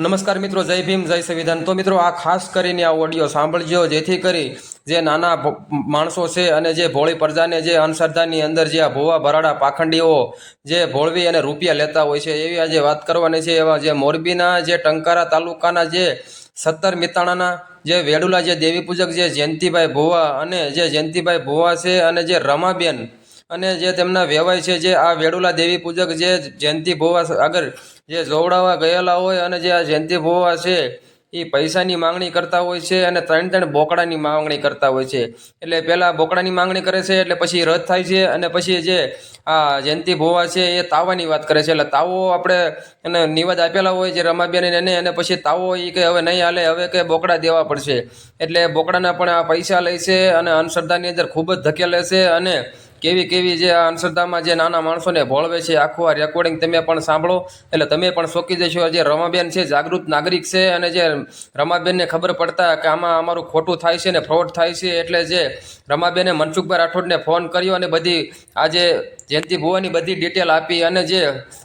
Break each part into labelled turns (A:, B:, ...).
A: નમસ્કાર મિત્રો, જય ભીમ, જય સંવિધાન। તો મિત્રો, આ ખાસ કરીને આ ઓડિયો સાંભળજો, જેથી કરી જે નાના માણસો છે અને જે ભોળી પ્રજાને જે અંધશ્રદ્ધાની અંદર જે આ ભોવા ભરાડા પાખંડીઓ જે ભોળવી અને રૂપિયા લેતા હોય છે, એવી આજે વાત કરવાની છે। એવા જે મોરબીના જે ટંકારા તાલુકાના જે 17 મિતાણાના જે વેડુલા જે દેવી પૂજક જે જયંતિભાઈ ભોવા અને જે જયંતિભાઈ ભોવા છે અને જે રમાબેન અને જે તેમના વેવાય છે, જે આ વેડુલા દેવી પૂજક જે જયંતિ ભોવા આગળ જે જોવડાવવા ગયેલા હોય અને જે આ જયંતિ ભોવા છે એ પૈસાની માંગણી કરતા હોય છે અને ત્રણ બોકડાની માંગણી કરતા હોય છે। એટલે પહેલાં બોકડાની માંગણી કરે છે, એટલે પછી રદ થાય છે અને પછી જે આ જયંતિ ભોવા છે એ તાવાની વાત કરે છે। એટલે તાવો આપણે એને નિવાદ આપેલા હોય છે રમાબેન એને, અને પછી તાવો એ કે હવે નહીં હાલે, હવે કે બોકડા દેવા પડશે। એટલે બોકડાના પણ આ પૈસા લે છે અને અંધશ્રદ્ધાની અંદર ખૂબ જ ધકેલે છે અને કેવી કેવી જે આ અંધશ્રદ્ધામાં જે નાના માણસોને ભોળવે છે, આખું આ રેકોર્ડિંગ તમે પણ સાંભળો એટલે તમે પણ ચોંકી જશો। જે રમાબેન છે જાગૃત નાગરિક છે અને જે રમાબેનને ખબર પડતા કે આમાં અમારું ખોટું થાય છે ને ફ્રોડ થાય છે, એટલે જે રમાબેને મનસુખભાઈ રાઠોડને ફોન કર્યો અને બધી આજે જયંતિ ભુવાની બધી ડિટેલ આપી અને જે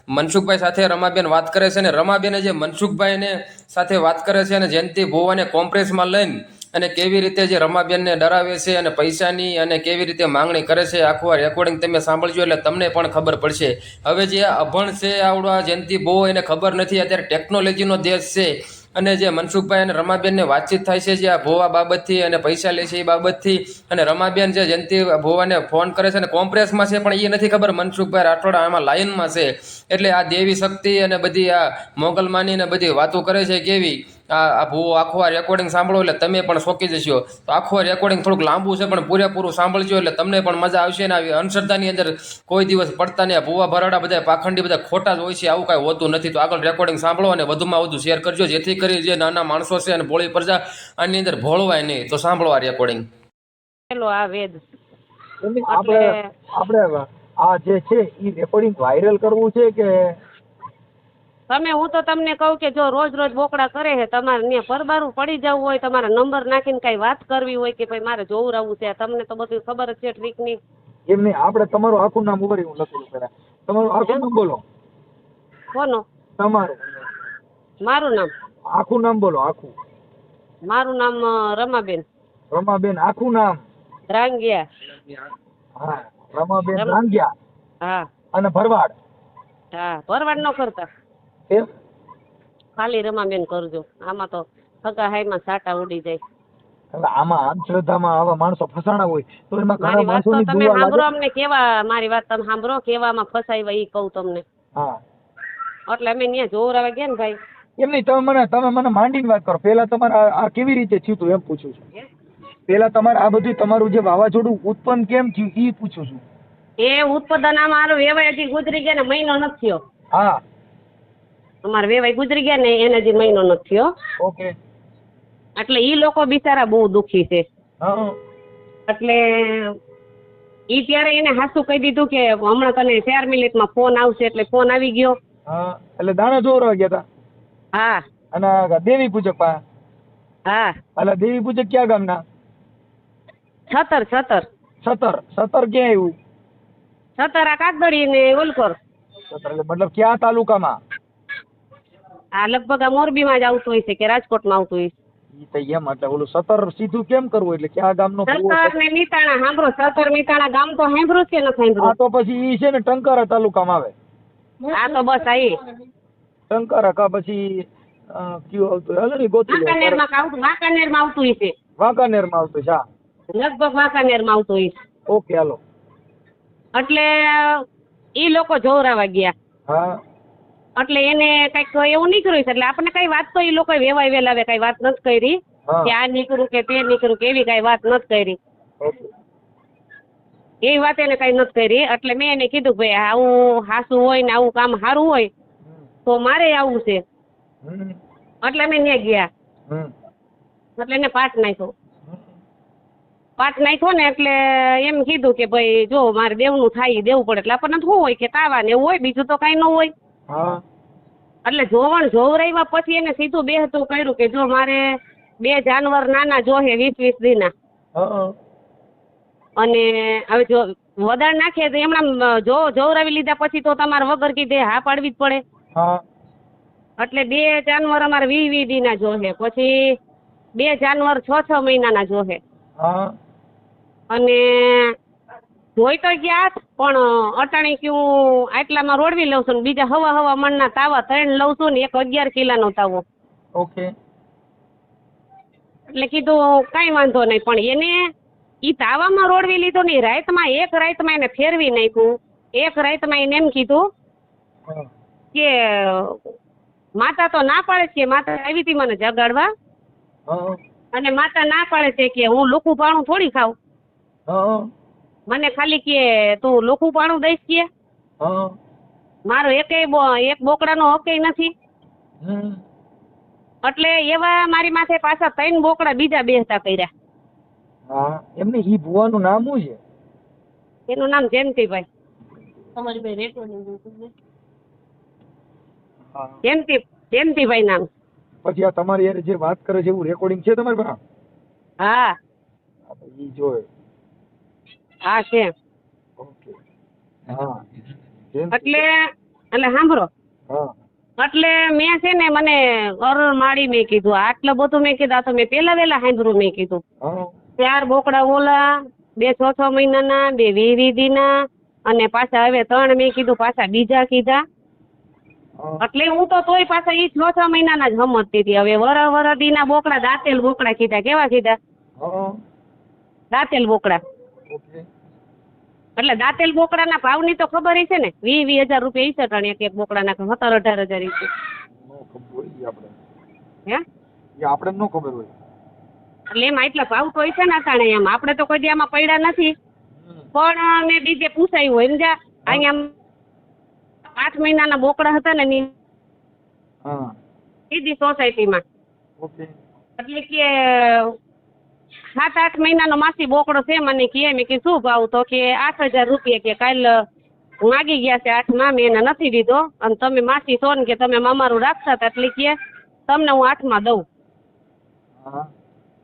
A: મનસુખભાઈ સાથે રમાબેન વાત કરે છે અને રમાબેને જે મનસુખભાઈને સાથે વાત કરે છે અને જયંતિ ભુવાને કોમ્પ્રેસમાં લઈને અને કેવી રીતે જે રમાબેનને ડરાવે છે અને પૈસાની અને કેવી રીતે માંગણી કરે છે, આખું આ રેકોર્ડિંગ તમે સાંભળજો એટલે તમને પણ ખબર પડશે। હવે જે અભણ છે આવડો આ જયંતિ ભોવો, એને ખબર નથી અત્યારે ટેકનોલોજીનો દેશ છે અને જે મનસુખભાઈ અને રમાબેનને વાતચીત થાય છે જે આ ભોવા બાબતથી અને પૈસા લે છે એ બાબતથી, અને રમાબેન જે જયંતિ ભોવાને ફોન કરે છે અને કોમ્પ્રેસમાં છે પણ એ નથી ખબર મનસુખભાઈ રાઠોડ આમાં લાઈનમાં છે। એટલે આ દેવી શક્તિ અને બધી આ મોગલમાની ને બધી વાતો કરે છે કેવી આ ભૂવો આખું આ રેકોર્ડિંગ સાંભળો એટલે તમે પણ ચોંકી જશો। તો આખું રેકોર્ડિંગ થોડુંક લાંબુ છે પણ પૂરેપૂરું સાંભળજો એટલે તમને પણ મજા આવશે ને આવી અંધશ્રદ્ધાની અંદર કોઈ દિવસ પડતા નહીં। ભૂવા ભરાડા બધા પાખંડી બધા ખોટા જ હોય છે, આવું કાંઈ હોતું નથી। તો આગળ રેકોર્ડિંગ સાંભળો અને વધુમાં વધુ શેર કરજો, જેથી કરી જે નાના માણસો છે અને ભોળી પ્રજા આની અંદર ભોળવાય નહીં। તો સાંભળો આ રેકોર્ડિંગ।
B: આ વેદ
C: આપણે આપણે આ જે છે એ રેકોર્ડિંગ વાયરલ કરવું છે કે
B: તમે હું તો તમને કહું કે જો રોજ રોજ બોકડા કરે છે, તમારે ને પરબારું પડી જવું હોય, તમારા નંબર નાખીને કઈ વાત કરવી હોય કે ભાઈ મારે જોવરાવું છે, તમને તો બધું ખબર જ છે ટ્રીકની।
C: એમ નહીં, આપણે તમારું આખું નામ ઉભરી હું લખેલું પેલા તમારું આખું નામ બોલો।
B: કોનો?
C: તમારું
B: મારું નામ?
C: આખું નામ બોલો, આખું।
B: મારું નામ રમાબેન।
C: રમાબેન આખું નામ?
B: રાંગિયા।
C: હા, રમાબેન રાંગિયા।
B: હા।
C: અને ભરવાડ?
B: હા, ભરવાડ ન કરતા,
C: એમ
B: ખાલી રમાબેન કરજો, આમાં તો સગા હાઈમાં સાટા ઉડી જાય।
C: એટલે આમાં અંધશ્રદ્ધામાં આવા માણસો ફસાણા હોય તો એમાં ઘણા
B: મારી વાત તો
C: માણસોની
B: તમે
C: દુઆ
B: સાંભળો,
C: લાગે।
B: અમને કેવા મારી વાત તમે સાંભળો, કેવામાં ફસાવ્યા એ કહું તમને।
C: હા,
B: એટલે અમે ત્યાં જોવરાવા ગયા ને ભાઈ।
C: એમ નહીં, તમે મને માંડીને વાત કરો। પેલા તમારે આ કેવી રીતે થયું હતું એમ પૂછું છું। પેલા તમારે આ બધું તમારું જે વાવાઝોડું ઉત્પન્ન કેમ થયું એ પૂછું છું।
B: એ ઉત્પાદન મારો વેવાય હજી ગુજરી ગયા ને મહિનો નથી થયો।
C: હા,
B: અમારા વેવાય ગુજરી ગયા ને એને હજી મહિનો નથી થયો।
C: ઓકે।
B: એટલે ઈ લોકો બિચારા બહુ દુખી છે।
C: હા,
B: એટલે ઈ ત્યારે એને હાસું કહી દીધું કે હમણાં તને 4 મિનિટમાં ફોન આવશે, એટલે ફોન આવી ગયો।
C: હા, એટલે દાણા જોરવા ગયા હતા?
B: હા।
C: અને આ દેવી પૂજક પાસે?
B: હા।
C: એટલે દેવી પૂજક ક્યાં ગામના?
B: 17
C: સતર ક્યાં આવ્યું?
B: આ કાગદડી ને ઓલકોર।
C: સતર એટલે મતલબ ક્યાં તાલુકામાં?
B: આ લગભગ આ મોરબીમાં જ આવતું હોય છે કે રાજકોટમાં આવતું હોય છે?
C: ઈ તો એમ, એટલે ઓલું સતર સીધું કેમ કરવું, એટલે ક્યાં ગામનો?
B: સતર ને મીતાણા સાંભળો, 17 મીતાણા ગામ તો સાંભળ્યું કે નથી સાંભળ્યું?
C: આ તો પછી ઈ છે ને ટંકારા તાલુકામાં આવે।
B: આ તો બસ આઈ
C: ટંકારા કા પછી કયું આવતું હાલો ને ગોતી લો।
B: વાંકાનેરમાં આવતું હોય છે,
C: વાંકાનેરમાં આવતું છે? હા,
B: લગભગ વાંકાનેરમાં આવતું હોય છે।
C: ઓકે, હાલો।
B: એટલે ઈ લોકો જોવરાવા ગયા।
C: હા,
B: એટલે એને કઈક એવું નીકળ્યું છે, એટલે આપણે કઈ વાત તો ઈ લોકો વેવાય વેલાવે કઈ વાત નથી કરી
C: હા,
B: કે આ નીકળું કે તે નીકળું કે એવી કઈ વાત નથી કરી,
C: ઓકે।
B: એવી વાત એને કઈ નથી કરી। એટલે મેં એને કીધું ભાઈ આવું હાસું હોય ને આવું કામ સારું હોય તો મારે આવું છે। એટલે અમે ત્યાં ગયા, એટલે એને પાઠ નાખ્યો ને એટલે એમ કીધું કે ભાઈ જો મારે દેવનું થાય દેવું પડે, એટલે આપણને શું હોય કે તાવા ને એવું હોય, બીજું તો કઈ ન હોય।
C: હા,
B: એટલે જોવરાવ્યા પછી એને સીધું બેહતું કર્યું કે જો મારે 2 જાનવર નાના જોહે 20-20 દીના,
C: હા,
B: અને હવે જો વદાળ નાખે તો એમણા જોવરાવી લીધા પછી તો તમારે વગર કીધે હા પાડવી જ પડે।
C: હા,
B: એટલે 2 જાનવર અમારે 20 દીના જોહે, પછી 2 જાનવર 6 મહિનાના જોહે.
C: હા
B: અને જોઈ તો ગયા પણ અટાણી કયું આટલામાં રોડવી લઉં છું ને બીજા હવા મણના તાવા 3 લઉં છું ને એક 11 કિલાનો તાવો.
C: ઓકે
B: એટલે કીધું કાંઈ વાંધો નહીં, પણ એને ઈ તાવામાં રોડવી લીધો નહીં, રાતમાં એક રાતમાં એને ફેરવી નાખ્યું. એક રાતમાં એને એમ કીધું
C: હા
B: કે માતા તો ના પાડે છે, માતા આવી હતી મને જગાડવા,
C: હા
B: અને માતા ના પાડે છે કે હું લોખું પાણું થોડી ખાઉં,
C: હા
B: મને ખાલી કે તું લોખું પાણું દઈશ કે
C: હા
B: મારો એક બોકડાનો હક નથી.
C: હમ
B: એટલે એવા મારી માથે પાછા 3 બોકડા બીજા બેસતા કર્યા.
C: હા એમને ઈ ભુવાનું નામ શું છે?
B: એનું નામ જયંતિભાઈ. તમારી ભાઈ રેકોર્ડિંગ
C: હા
B: જયંતિભાઈ નામ.
C: પછી આ તમારી યાર જે વાત કરે છે એવું રેકોર્ડિંગ છે તમારી પાસે?
B: હા
C: ઈ જોય.
B: હા છે.
C: ઓકે હા
B: એટલે સાંભળો,
C: હા
B: એટલે મેં છે ને મને અરુણ માળી મેં કીધું આટલું બધું મેં કીધું, આ તો મેં પેલા વેલા સાંભળ્યું મેં કીધું.
C: હા
B: 4 બોકડા ઓલા, 2 6 મહિનાના, 2 20 દીના, અને પાછા હવે 3 મેં કીધું પાછા બીજા કીધા.
C: હા
B: એટલે હું તો તોય પાછા ઈ 6 6 મહિનાના જ સમજતી હતી. હવે વર દીના બોકડા દાંતેલ બોકડા કીધા. કેવા કીધા?
C: હા
B: દાંતેલ બોકડા.
C: ઓકે
B: એટલે દાંતેલ બોકડાના ભાવની તો ખબર છે ને, 20,000 રૂપિયા ઈ સટાણી એક બોકડાના 17,000 18,000 ઈ.
C: નો ખબર હોય આપણે.
B: હે
C: એ આપણે નો ખબર હોય.
B: એટલે એમાં એટલા ભાવ તો છે ને અટાણે, એમ આપણે તો કોઈ દી આમાં પડ્યા નથી, પણ મેં બીજે પૂછાયું હોય ને જા અહીંયા 8 મહિનાના બોકડા હતા ને ની
C: હા
B: સીધી સોસાયટીમાં.
C: ઓકે
B: એટલે કે 7 8 મહિનાનો માસી બોકડો છે, મને કહે મેં કે શું ભાવ? તો કે 8,000 રૂપિયા કે કાલ માગી ગયા છે 8માં, મેં એને નથી દીધો, અને તમે માસી છો ને કે તમે અમારું રાખતા હતા, એટલે કે તમને હું 8માં દઉં.
C: હા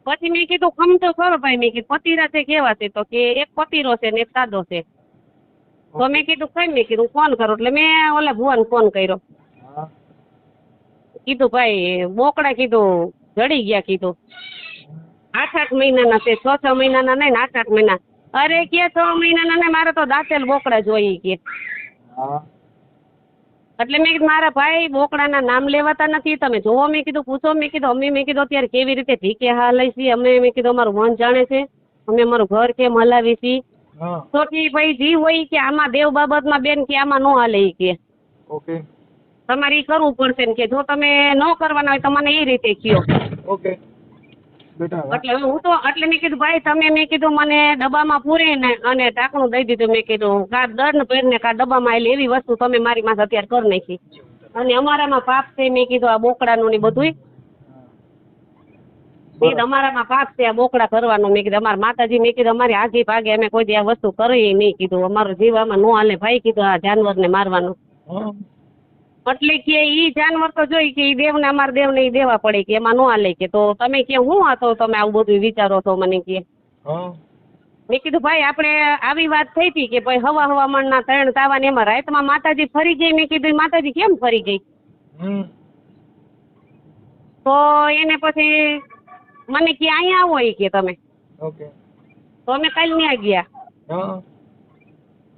B: પછી મેં કીધું ખમતો ખરો ભાઈ, મેં કીધું પતીરા છે કેવા છે? તો કે એક પતીરો છે ને એક સાદો છે. તો મેં કીધું કઈ, મેં કીધું ફોન કરો, એટલે મેં ઓલા ભુવાને ફોન કર્યો.
C: હા
B: કીધું ભાઈ બોકડા કીધું જડી ગયા, કીધું 8 8 મહિનાના છે, 6 6 મહિનાના નહીં ને 8 8 મહિના. અરે કે 6 મહિનાના નહીં, મારે તો દાંતેલ બોકડા જોઈએ કે.
C: હા
B: એટલે મેં કીધું મારા ભાઈ બોકડાના નામ લેવાતા નથી, તમે જોવો મેં કીધું, પૂછો મેં કીધું, અમે મેં કીધું અત્યારે કેવી રીતે ભીખે હાલે છે, અમે મેં કીધું અમારું મન જાણે છે, અમે અમારું ઘર કેમ હલાવી છીએ.
C: હા
B: તો કે ભાઈ જી હોય કે આમાં દેવ બાબતમાં બેન કે આમાં ન હાલે ઈ કે
C: ઓકે
B: તમારે ઈ કરવું પડશે ને કે જો તમે ન કરવાના હોય તો મને એ રીતે કયો.
C: ઓકે બેટા
B: એટલે હું તો એટલે મેં કીધું ભાઈ તમે મેં કીધું મને ડબ્બામાં પૂરીને અને ઢાંકણું દઈ દીધું. મેં કીધું કા દર્ન પહેરને કા ડબ્બામાં આવેલી એવી વસ્તુ તમે મારી માથે અત્યારે કરી નાખી, અને અમારામાં પાપ છે મેં કીધું આ બોકડાનું ને બધુંય. મેં કીધું અમારામાં પાપ છે આ બોકડા કરવાનું. મેં કીધું અમારા માતાજી મેં કીધું અમારી આઘી ભાગે અમે કોઈ દી આ વસ્તુ કરીએ નહીં કીધું, અમારો જીવ આમાં ન હાલે ભાઈ કીધું આ જાનવરને મારવાનું.
C: હા
B: એટલે કે ઈ જાનવર તો જોઈ કે ઈ દેવને અમારા દેવને ઈ દેવા પડે કે એમાં ન હાલે કે, તો તમે કે હું હતો તમે આવું બધું વિચારો છો મને કે.
C: હા
B: મેં કીધું ભાઈ આપણે આવી વાત થઈ હતી કે ભાઈ હવામાનના 3 તાવા ને એમાં રાતમાં માતાજી ફરી ગઈ. મેં કીધું માતાજી કેમ ફરી ગઈ? તો એને પછી મને કે અહીંયા આવો ઈ કે તમે.
C: ઓકે
B: તો અમે કાલ ન્યા ગયા.
C: હા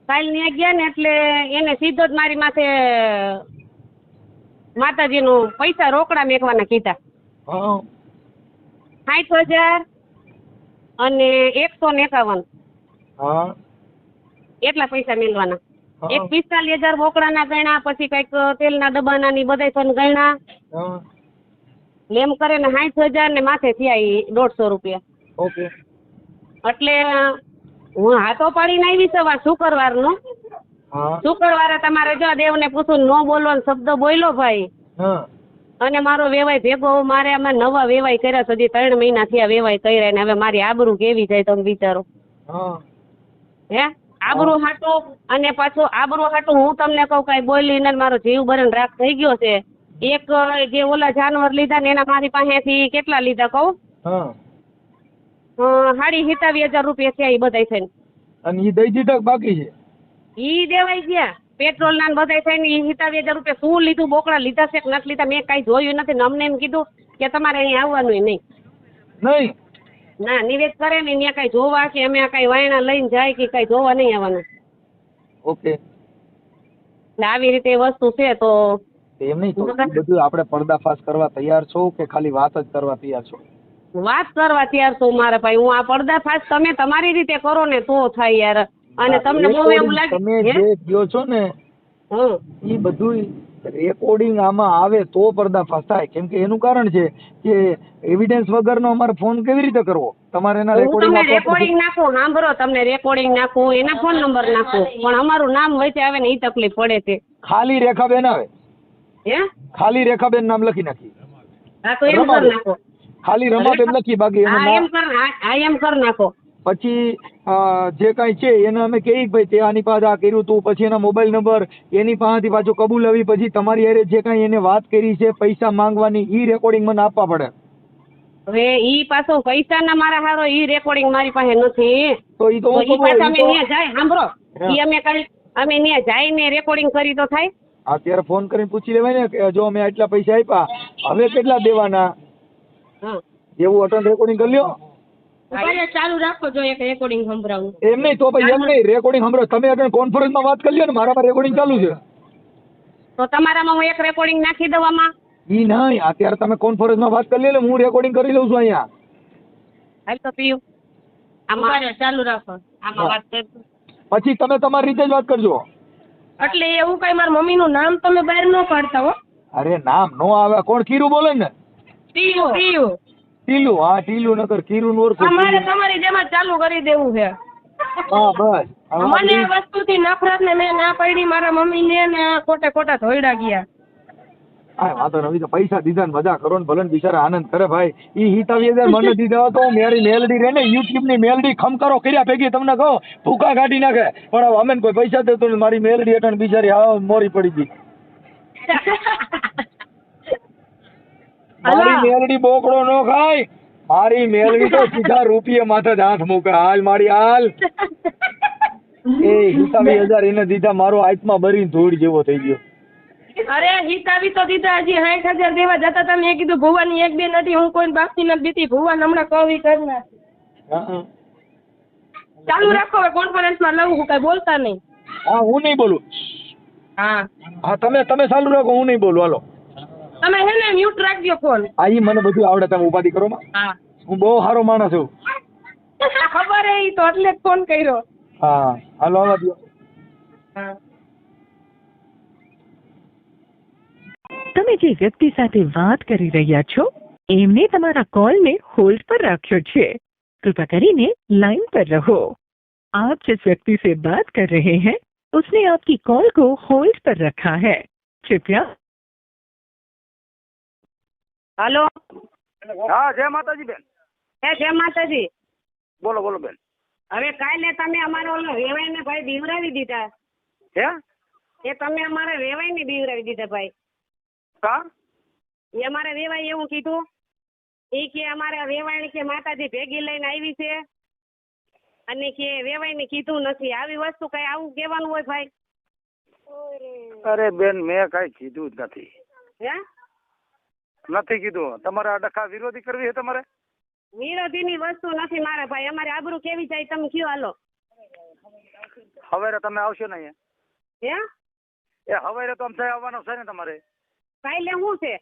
B: કાલ ન્યા ગયા ને એટલે એને સીધો જ મારી માથે માતાજીનું પૈસા રોકડા મેકવાના કીધા.
C: હા
B: 60,000 અને 151
C: હા
B: એટલા પૈસા મેળવાના.
C: હા.
B: એક 45,000 બોકડાના ગણ્યા, પછી કઈક તેલના ડબ્બાના ની બધાય પણ ગણ્યા.
C: હા
B: એમ કરે ને 60,000 ને માથે થયા ઈ 150 રૂપિયા.
C: ઓકે
B: એટલે હું હાથો પાડીને આવી સવાર શુક્રવારનો.
C: હા
B: શુક્રવારે તમારે જો દેવને પૂછું ન બોલવાનો શબ્દ બોલ્યો ભાઈ,
C: હા
B: અને મારો વેવાય ભેગો મારે આમાં નવા વેવાય કર્યા, સુધી 3 મહિના થયા વેવાય કર્યા, ને હવે મારી આબરૂ કેવી જાય તમે વિચારો.
C: હા
B: હે આબરૂ હાટું, અને પાછું આબરૂ હાટું હું તમને કહું કઈ બોલીને મારો જીવ બરણ રાખ થઈ ગયો છે. એક જે ઓલા જાનવર લીધા ને એના મારી પાસેથી કેટલા લીધા કહું?
C: હા
B: 27,000 રૂપિયા થયા એ બધા થઈને.
C: અને ઈ દઈ દીધા કે બાકી છે?
B: ઈ દેવાઈ ગયા. પેટ્રોલ ના બધા થઈને 87,000 રૂપિયા શું લીધું, બોકડા લીધા છે કે નથી લીધા મેં કાંઈ જોયું નથી ને અમને એમ કીધું કે તમારે અહીં આવવાનું નહીં.
C: નહીં
B: ના નિવેદ કરે ને ત્યાં કાંઈ જોવા કે અમે કાંઈ વાયણા લઈને જાય કે કાંઈ જોવા નહીં આવવાનું.
C: ઓકે
B: એટલે આવી રીતે એ વસ્તુ છે. તો
C: એમ નહીં તો ઈ બધું આપણે પર્દાફાશ કરવા તૈયાર છો કે ખાલી વાત જ કરવા તૈયાર છો?
B: વાત કરવા તૈયાર છું મારા ભાઈ. હું આ પર્દાફાશ તમે તમારી રીતે કરો ને તો થાય યાર. અને તમને બહુ એવું લાગે
C: તમે જે કહો છો ને એ બધું રેકોર્ડિંગ આમાં આવે તો પર્દાફાશ થાય. કેમ કે એનું કારણ છે કે એવિડન્સ વગરનો અમારે ફોન કેવી રીતે કરવો? તમારે એના
B: હું તમને
C: રેકોર્ડિંગ
B: રેકોર્ડિંગ નાખું, સાંભળો, તમને રેકોર્ડિંગ નાખું, એના ફોન નંબર નાખું, પણ અમારું નામ વચ્ચે આવે ને એ તકલીફ પડે છે.
C: ખાલી રેખાબેન આવે,
B: હે
C: ખાલી રેખાબેન નામ લખી નાખી,
B: હા તો એમ કરી નાખો.
C: ખાલી રમાબેન લખી બાકી એનું
B: હા
C: નામ.
B: એમ કર, હા એમ કરી નાખો.
C: પછી જે કાંઈ છે એને અમે કહીએ ભાઈ તે આની પાસે આ કર્યું તું, પછી એના મોબાઈલ નંબર એની પાસેથી પાછું કબૂલાવી, પછી તમારી હારે જે કાંઈ એને વાત કરી છે પૈસા માંગવાની ઈ રેકોર્ડિંગ મને આપવા પડે.
B: હવે ઈ પાછો પૈસાના મારા હારો ઈ રેકોર્ડિંગ મારી પાસે નથી.
C: તો ઈ તો હું
B: ઈ
C: કહું,
B: પાછા અમે
C: ઈ તો-
B: ત્યાં જાય, સાંભળો, ઈ અમે ત્યાં જઈને રેકોર્ડિંગ કરી તો થાય.
C: અત્યારે ફોન કરીને પૂછી લેવાય ને કે જો અમે આટલા પૈસા આપ્યા, હવે કેટલા દેવાના,
B: હા
C: એવું અટન રેકોર્ડિંગ કરી લ્યો.
B: ચાલુ રાખો, જો એક રેકોર્ડિંગ સંભળાવું.
C: એમ નહીં તો ભાઈ એમ નહીં, રેકોર્ડિંગ સાંભળો. તમે અટન કોન્ફરન્સમાં વાત કરી લ્યો ને, મારામાં રેકોર્ડિંગ ચાલુ છે.
B: તો તમારામાં હું એક રેકોર્ડિંગ નાખી દઉં આમાં.
C: ઈ નહીં, અત્યારે તમે કોન્ફરન્સમાં વાત કરી લ્યો, હું રેકોર્ડિંગ કરી લઉં છું અહીંયા.
B: હાલ તો પીયું આમાં ચાલુ રાખો, આમાં વાત કરજો.
C: પછી તમે તમારી રીતે જ વાત કરજો.
D: એટલે એવું કઈ મારા મમ્મી નું નામ તમે બહાર ન પાડતા હો.
C: અરે નામ નો આવે, કોણ કીરું બોલે ને?
D: ટીયુ ટીયુ
C: ટીલું, હા ટીલું નકર કીરું નું ઓળખું.
D: અમારે તમારી જેમ જ ચાલુ કરી દેવું છે.
C: હા બસ.
D: મને આ વસ્તુથી નફરત ને મેં ના પાડી મારા મમ્મી ને ને ખોટે ખોટા ધોઈડા ગયા.
C: હા વાંધો નથી, તો પૈસા દીધા ને મજા કરો ને ભલે ને બિચારા આનંદ કરે ભાઈ. ઈ 87,000 મને દીધા તો મારી મેલડી રે ને યુટ્યુબ ની મેલડી ખમકારો કર્યા ભેગી તમને કહો ભૂકા કાઢી નાખે. પણ હવે અમે કોઈ પૈસા દેતો ને મારી મેલડી અટણ બિચારી હા મોરી પડી ગઈ. મારી મેલડી બોકડો નો ખાય, મારી મેલડી તો સીધા રૂપિયા માથે જ હાથ મૂકે. હાલ મારી હાલ. એ 87,000 એને દીધા, મારો આત્મા બરીને ધૂળ જેવો થઈ ગયો.
D: અરે હિતાવી તો દીધા, હજી 60,000 દેવા જતા હતા. મેં કીધું ભુવાની એક બે નથી, હું કોઈ બાપથી નથી બીતી. ભુવાન હમણાં કવી કરના ચાલુ રાખો. હવે કોન્ફરન્સ માં લઉં, હું કઈ બોલતા નહીં.
C: હા હું નહીં બોલું.
D: હા
C: હા તમે ચાલુ રાખો, હું નહીં બોલું. હાલો
D: તમે હે ને મ્યુટ રાખજો ફોન.
C: આ ઈ મને બધું આવડે, તમે ઉપાધિ કરો માં.
D: હા
C: હું બહુ સારો માણસ છું.
D: ખબર હે, ઈ તો એટલે જ ફોન કર્યો.
C: હા હાલો આવવા દો.
D: હા
E: તમે જે વ્યક્તિ સાથે વાત કરી રહ્યા છો એમને તમારા કોલને હોલ્ડ પર રાખ્યો છે. कृपया કરીને लाइन पर रहो. आप जिस व्यक्ति से बात कर रहे हैं उसने आपकी कॉल को होल्ड पर रखा है. कृपया.
B: હાલો.
F: હા જય માતાજી બેન.
B: જય માતાજી.
F: બોલો બોલો બેન.
B: હવે કાલે તમે અમારો ઓલો વેવાઈને ભાઈ બીવરાવી દીધા.
F: હે
B: એ તમે અમારે વેવાઈને બીવરાવી દીધા ભાઈ.
F: હા
B: એ અમારે વેવાઈ એવું કીધું એ કે અમારે વેવાઈ કે માતાજી ભેગી લઈને આવી છે અને કે વેવાઈને કીધું નથી. આવી વસ્તુ કઈ આવું કહેવાનું હોય ભાઈ?
F: અરે બેન મેં કઈ કીધું જ નથી.
B: હે
F: નથી કીધું. તમારે આ ડખા વિરોધી કરવી છે તમારે?
B: વિરોધીની વસ્તુ નથી મારા ભાઈ. અમારે આબરૂ કેવી જાય તમે કયો હાલો.
F: હવેરે તમે આવશો ને અહીંયા?
B: હે
F: એ હવેરે તો આમ આવવાનો છે ને તમારે?
B: કાલે શું છે?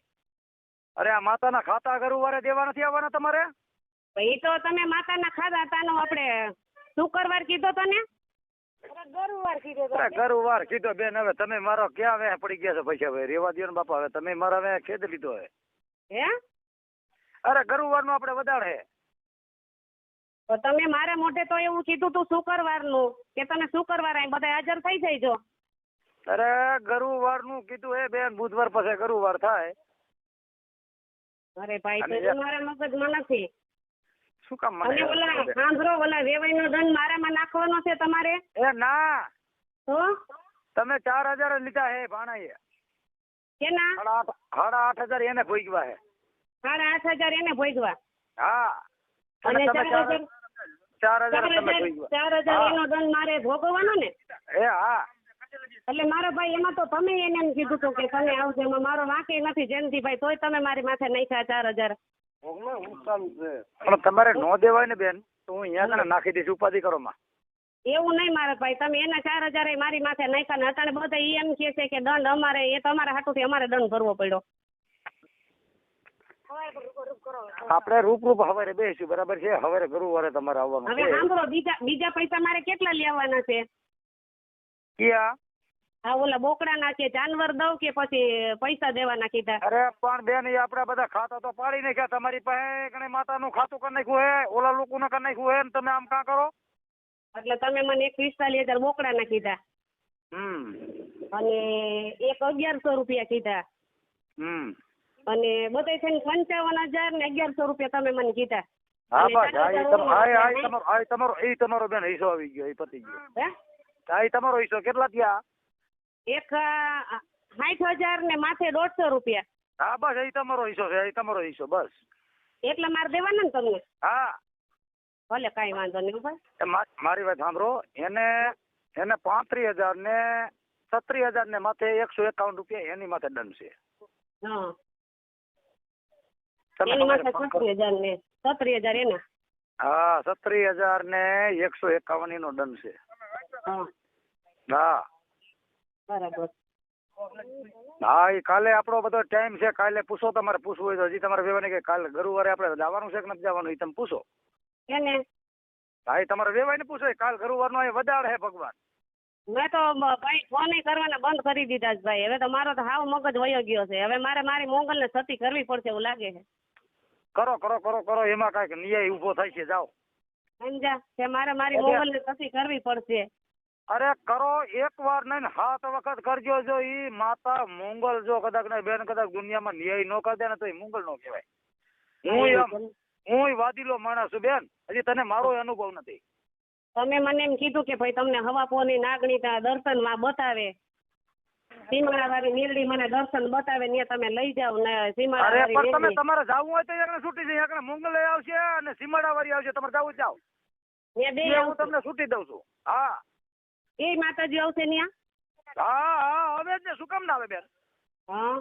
F: અરે આ માતાના ખાતા ગુરુવારે દેવા નથી આવવાના તમારે?
B: એ તો તમે માતાના ખાધા તાનો આપણે શુક્રવાર કીધો તો ને?
F: અરે ગુરુવાર કીધો બેન. હવે તમે મારો ક્યાં વેહ પડી ગયા છો પૈસા? હવે રેવા દો ને બાપા. હવે તમે મારા વેહ ખેદ લીધો હે.
B: હે
F: અરે ગુરુવાર નું આપણે વધારે.
B: તો તમે મારે મોઢે તો એવું કીધું તું શુક્રવાર નું કે તમે શુક્રવાર અહીં બધા હાજર થઈ જઈજો.
F: અરે ગુરુવાર નું કીધું હે બેન. બુધવાર પછી ગુરુવાર થાય.
B: અરે ભાઈ તો મારે મગજમાં નથી.
F: શું કામ
B: અને ઓલા
F: મને?
B: સાંભળો, ઓલા વેવાઈનો દંડ મારામાં નાખવાનો છે તમારે.
F: એ ના,
B: તો
F: તમે 4,000 લીધા હે ભાણાએ.
B: કેના?
F: 8,500 એને ભોગવા હે.
B: 8,500 એને ભોગવા.
F: હા
B: અને
F: તમે
B: 4,000
F: 4,000 તમે ભોગવા.
B: 4,000 એનો દંડ મારે ભોગવવાનો ને?
F: એ હા
B: એટલે મારા ભાઈ એમાં તો તમે એને એમ કીધું હતું કે તમે આવજો, એમાં મારો વાંકે નથી જયંતિભાઈ, તોય તમે મારી માથે નાખ્યા 4000.
F: પણ તમારે નો દેવાય ને બેન તો હું અહીંયા કને નાખી દઈશ, ઉપાધિ કરો માં.
B: એવું નહીં મારા ભાઈ, તમે એના 4000 મારી માથે નાખ્યા ને અટાણે બધા ઈ એમ કહે છે કે દંડ અમારે, એ તમારા હાટુથી અમારે દંડ ભરવો પડ્યો.
F: આપણે રૂપ હવારે બેસીશું, બરાબર છે? હવારે ગુરુવારે તમારે આવવાનું
B: હવે
F: છે.
B: સાંભળો, બીજા પૈસા મારે કેટલા લેવાના છે?
F: ક્યાં?
B: હા, ઓલા બોકડાના છે, જાનવર દઉં કે પછી પૈસા દેવાના કીધા?
F: અરે પણ બેન એ આપડા બધા ખાતા તો પાડી નાખ્યા. તમારી પાસે કણે માતાનું ખાતું કરી નાખ્યું હે, ઓલા લોકોનું કરી નાખ્યું હે, ને તમે આમ કાં કરો?
B: એટલે તમે મને 45,000 બોકડાના કીધા અને એક 1100 રૂપિયા કીધા અને બધા થઈને 55,000 ને 1100 રૂપિયા તમે મને કીધા.
F: હા
B: અને
F: બસ તમારો બેન હિસ્સો આવી ગયો, એ પતી ગયો.
B: હે?
F: હા, તમારો હિસ્સો કેટલા થયા?
B: એક 60,000 ને માથે 150 રૂપિયા.
F: હા બસ એ તમારો હિસ્સો છે, એ તમારો હિસ્સો બસ.
B: એટલે મારે દેવાના ને તમને?
F: હા
B: ભલે, કાંઈ વાંધો નહીં ભાઈ.
F: મારી વાત સાંભળો, એને 35,000 ને 36,000 ને માથે 151 રૂપિયા એની માથે દંડ છે.
B: હા,
F: તમે
B: એની માથે
F: ફોન કરો.
B: 36,000 ને 37,000 એના.
F: હા 36,000 ને 151 નો દંડ છે.
B: હા,
F: હા
B: બરાબર.
F: હા, એ કાલે આપણો બધો ટાઈમ છે, કાલે પૂછો, તમારે પૂછવું હોય તો. હજી તમારે વેવાની કે કાલે ગુરુવારે આપણે જવાનું છે કે નથી જવાનું, એ તમે પૂછો.
B: એને
F: હા, એ તમારે વેવાય ને પૂછો, કાલ ગુરુવારનો અહીં વધારે હે ભગવાન.
B: મેં તો ભાઈ ફોન કરવાના બંધ કરી દીધા છે ભાઈ. હવે તો મારો તો હાવ મગજ વયો ગયો છે. હવે મારે મારી મોંગલને સતી કરવી પડશે એવું લાગે છે.
F: કરો કરો કરો કરો, એમાં કાંઈક ન્યાય ઊભો થાય છે, જાઓ.
B: સમજ્યા કે મારે મારી મોંગલને સતી કરવી પડશે.
F: અરે કરો, એક વાર નહીં 7 વખત કરજો. જો ઈ માતા મોંગલ જો કદાચ ને બેન કદાચ દુનિયામાં ન્યાય ન કરી દે ને તો એ મોંગલ નો કહેવાય. હું વાદીલો માણસ છું બેન, હજી તને મારો અનુભવ નથી.
B: તમે મને એમ કીધું કે ભાઈ તમને હવાપોની નાગણી દર્શનમાં બતાવે, સીમાડાવાળી નીરડી મને દર્શન બતાવે, ત્યાં તમે લઈ જાઓ ને.
F: અરે
B: સીમાડાવાળી
F: પણ તમે
B: નીરડી
F: તમારે જવું હોય તો એકને છૂટી છે, એકને મોંગલ આવશે અને સીમાડાવાળી આવશે. તમારે જવું જાવ,
B: ત્યાં બે
F: હું
B: આવશે.
F: તમને છૂટી દઉં છું. હા
B: એ માતાજી આવશે ત્યાં?
F: હા હવે જ ને, શું કામ ના આવે બેન?
B: હા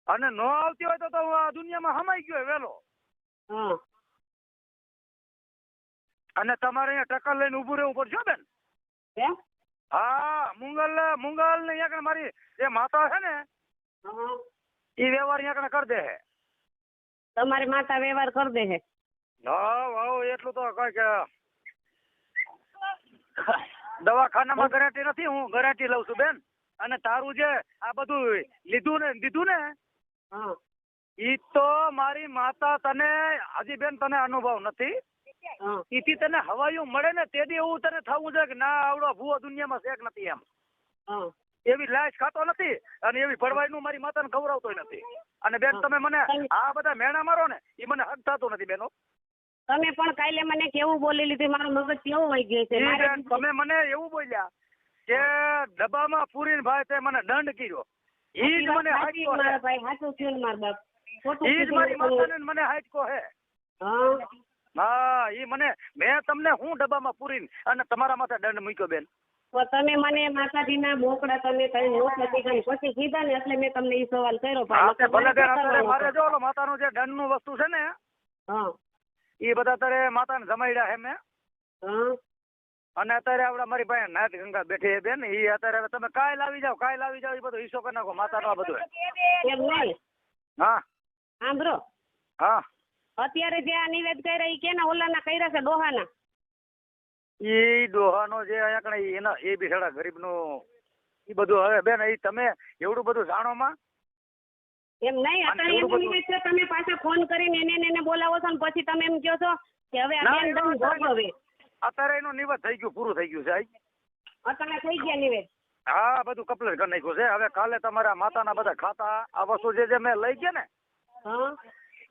F: અને ન આવતી હોય તો આ દુનિયામાં હમાઈ ગયો વેલો.
B: હા,
F: અને તમારે અહીંયા ટક્કર લઈને ઊભું રહેવું પડશે બેન.
B: હે?
F: હા, મુંગલ ને અહીંયા મારી જે માતા છે ને
B: હા,
F: એ વ્યવહાર અહીંયા કરી દે છે.
B: તમારી માતા વ્યવહાર કરી દે છે?
F: હા એટલું તો કઈક દવાખાનામાં ગેરંટી નથી, હું ગેરંટી લઉં છું બેન. અને તારું જે આ બધું દીધું ને
B: હા,
F: ઈ તો મારી માતા તને હજી બેન તને અનુભવ નથી.
B: હા,
F: ઈથી તને હવાયું મળે ને તેથી એવું તને થવું છે કે ના આવડો ભૂવો દુનિયામાં શેક નથી એમ.
B: હા.
F: એવી લાશ ખાતો નથી અને એવી ભરવાઈનું મારી માતાને ખવડાવતોય નથી. અને બેન તમે મને આ બધા મેણા મારો ને એ મને હક થતું નથી બેનો.
B: તમે પણ કાલે મને કેવું બોલી લીધી, મારું મગજ કેવું વહી ગયું છે.
F: બેન તમે મને એવું બોલ્યા કે ડબ્બામાં પૂરીને ભાઈ તે મને દંડ કર્યો. ઈ જ મને હાચકો
B: મારા
F: છે.
B: ભાઈ સાચું થયું ને મારા બાપ. ખોટું
F: ઈ જ
B: કીધું
F: મારી
B: ને તમે.
F: માતાને મને હાચકો હે.
B: હા,
F: હા ઈ મને મેં તમને હું ડબ્બામાં પૂરીને અને તમારા માથે દંડ મૂક્યો બેન.
B: તો તમે મને માતાજીના બોકડા તમે કઈ નોટ નથી કરી પછી કીધા ને એટલે મેં તમને એ સવાલ કર્યો.
F: હા તે ભલે બેન, અત્યારે
B: ભાઈ
F: મારે જો ઓલો માતાનું જે દંડનું વસ્તુ છે ને
B: હા,
F: એ બધા અત્યારે માતાને જમાડ્યા હે મેં.
B: હા.
F: અને અત્યારે આપડે મારી પાસે નાથ ગંગા બેઠી છે બેન. એ અત્યારે હવે તમે કાલ આવી જાઓ એ બધો હિસ્સો કરી નાખો માતાનો આ બધું.
B: એમ નહીં.
F: હા
B: સાંભળો,
F: હા,
B: અત્યારે જે આ નિવેદ કર્યા એ કેના ઓલાના કર્યા છે? ડોહાના.
F: ઈ ડોહાનો જે અહીંયા કણે એના એ બિચારા ગરીબનું એ બધું હવે બેન એ તમે એવડું બધું જાણો માં.
B: એમ નહીં, અત્યારે એમ નિવેદ છે તમે પાછા ફોન કરીને એને બોલાવો છો ને પછી તમે એમ કહો છો કે હવે આ બેન દંડ ભોગવે.
F: અત્યારે એનું નિવેદ થઈ ગયું, પૂરું થઈ ગયું છે.
B: અત્યારે થઈ ગયા નિવેદ.
F: હા બધું કમ્પ્લીટ કરી નાખ્યું છે. હવે કાલે તમારા માતાના બધા ખાતા આ વસ્તુ જે મેં લઈ ગયા ને
B: હા,